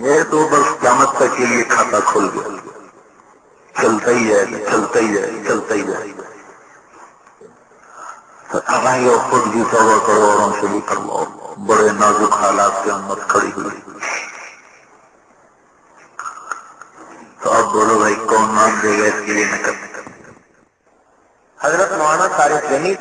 یہ تو بس قیامت تک کے لیے کھاتا کھل گیا. چلتا ہی جائے گا، چلتا ہی جائے گا، چلتا ہی جائے گا. اور خود بھی توبہ کرو، اوروں سے بھی کرواؤ. بڑے نازک حالات کے امت کھڑی ہوئی. تو اب بولو بھائی کون نام دے گا اس کے لیے نہ کرنے.
حضرت مولانا طارق غنی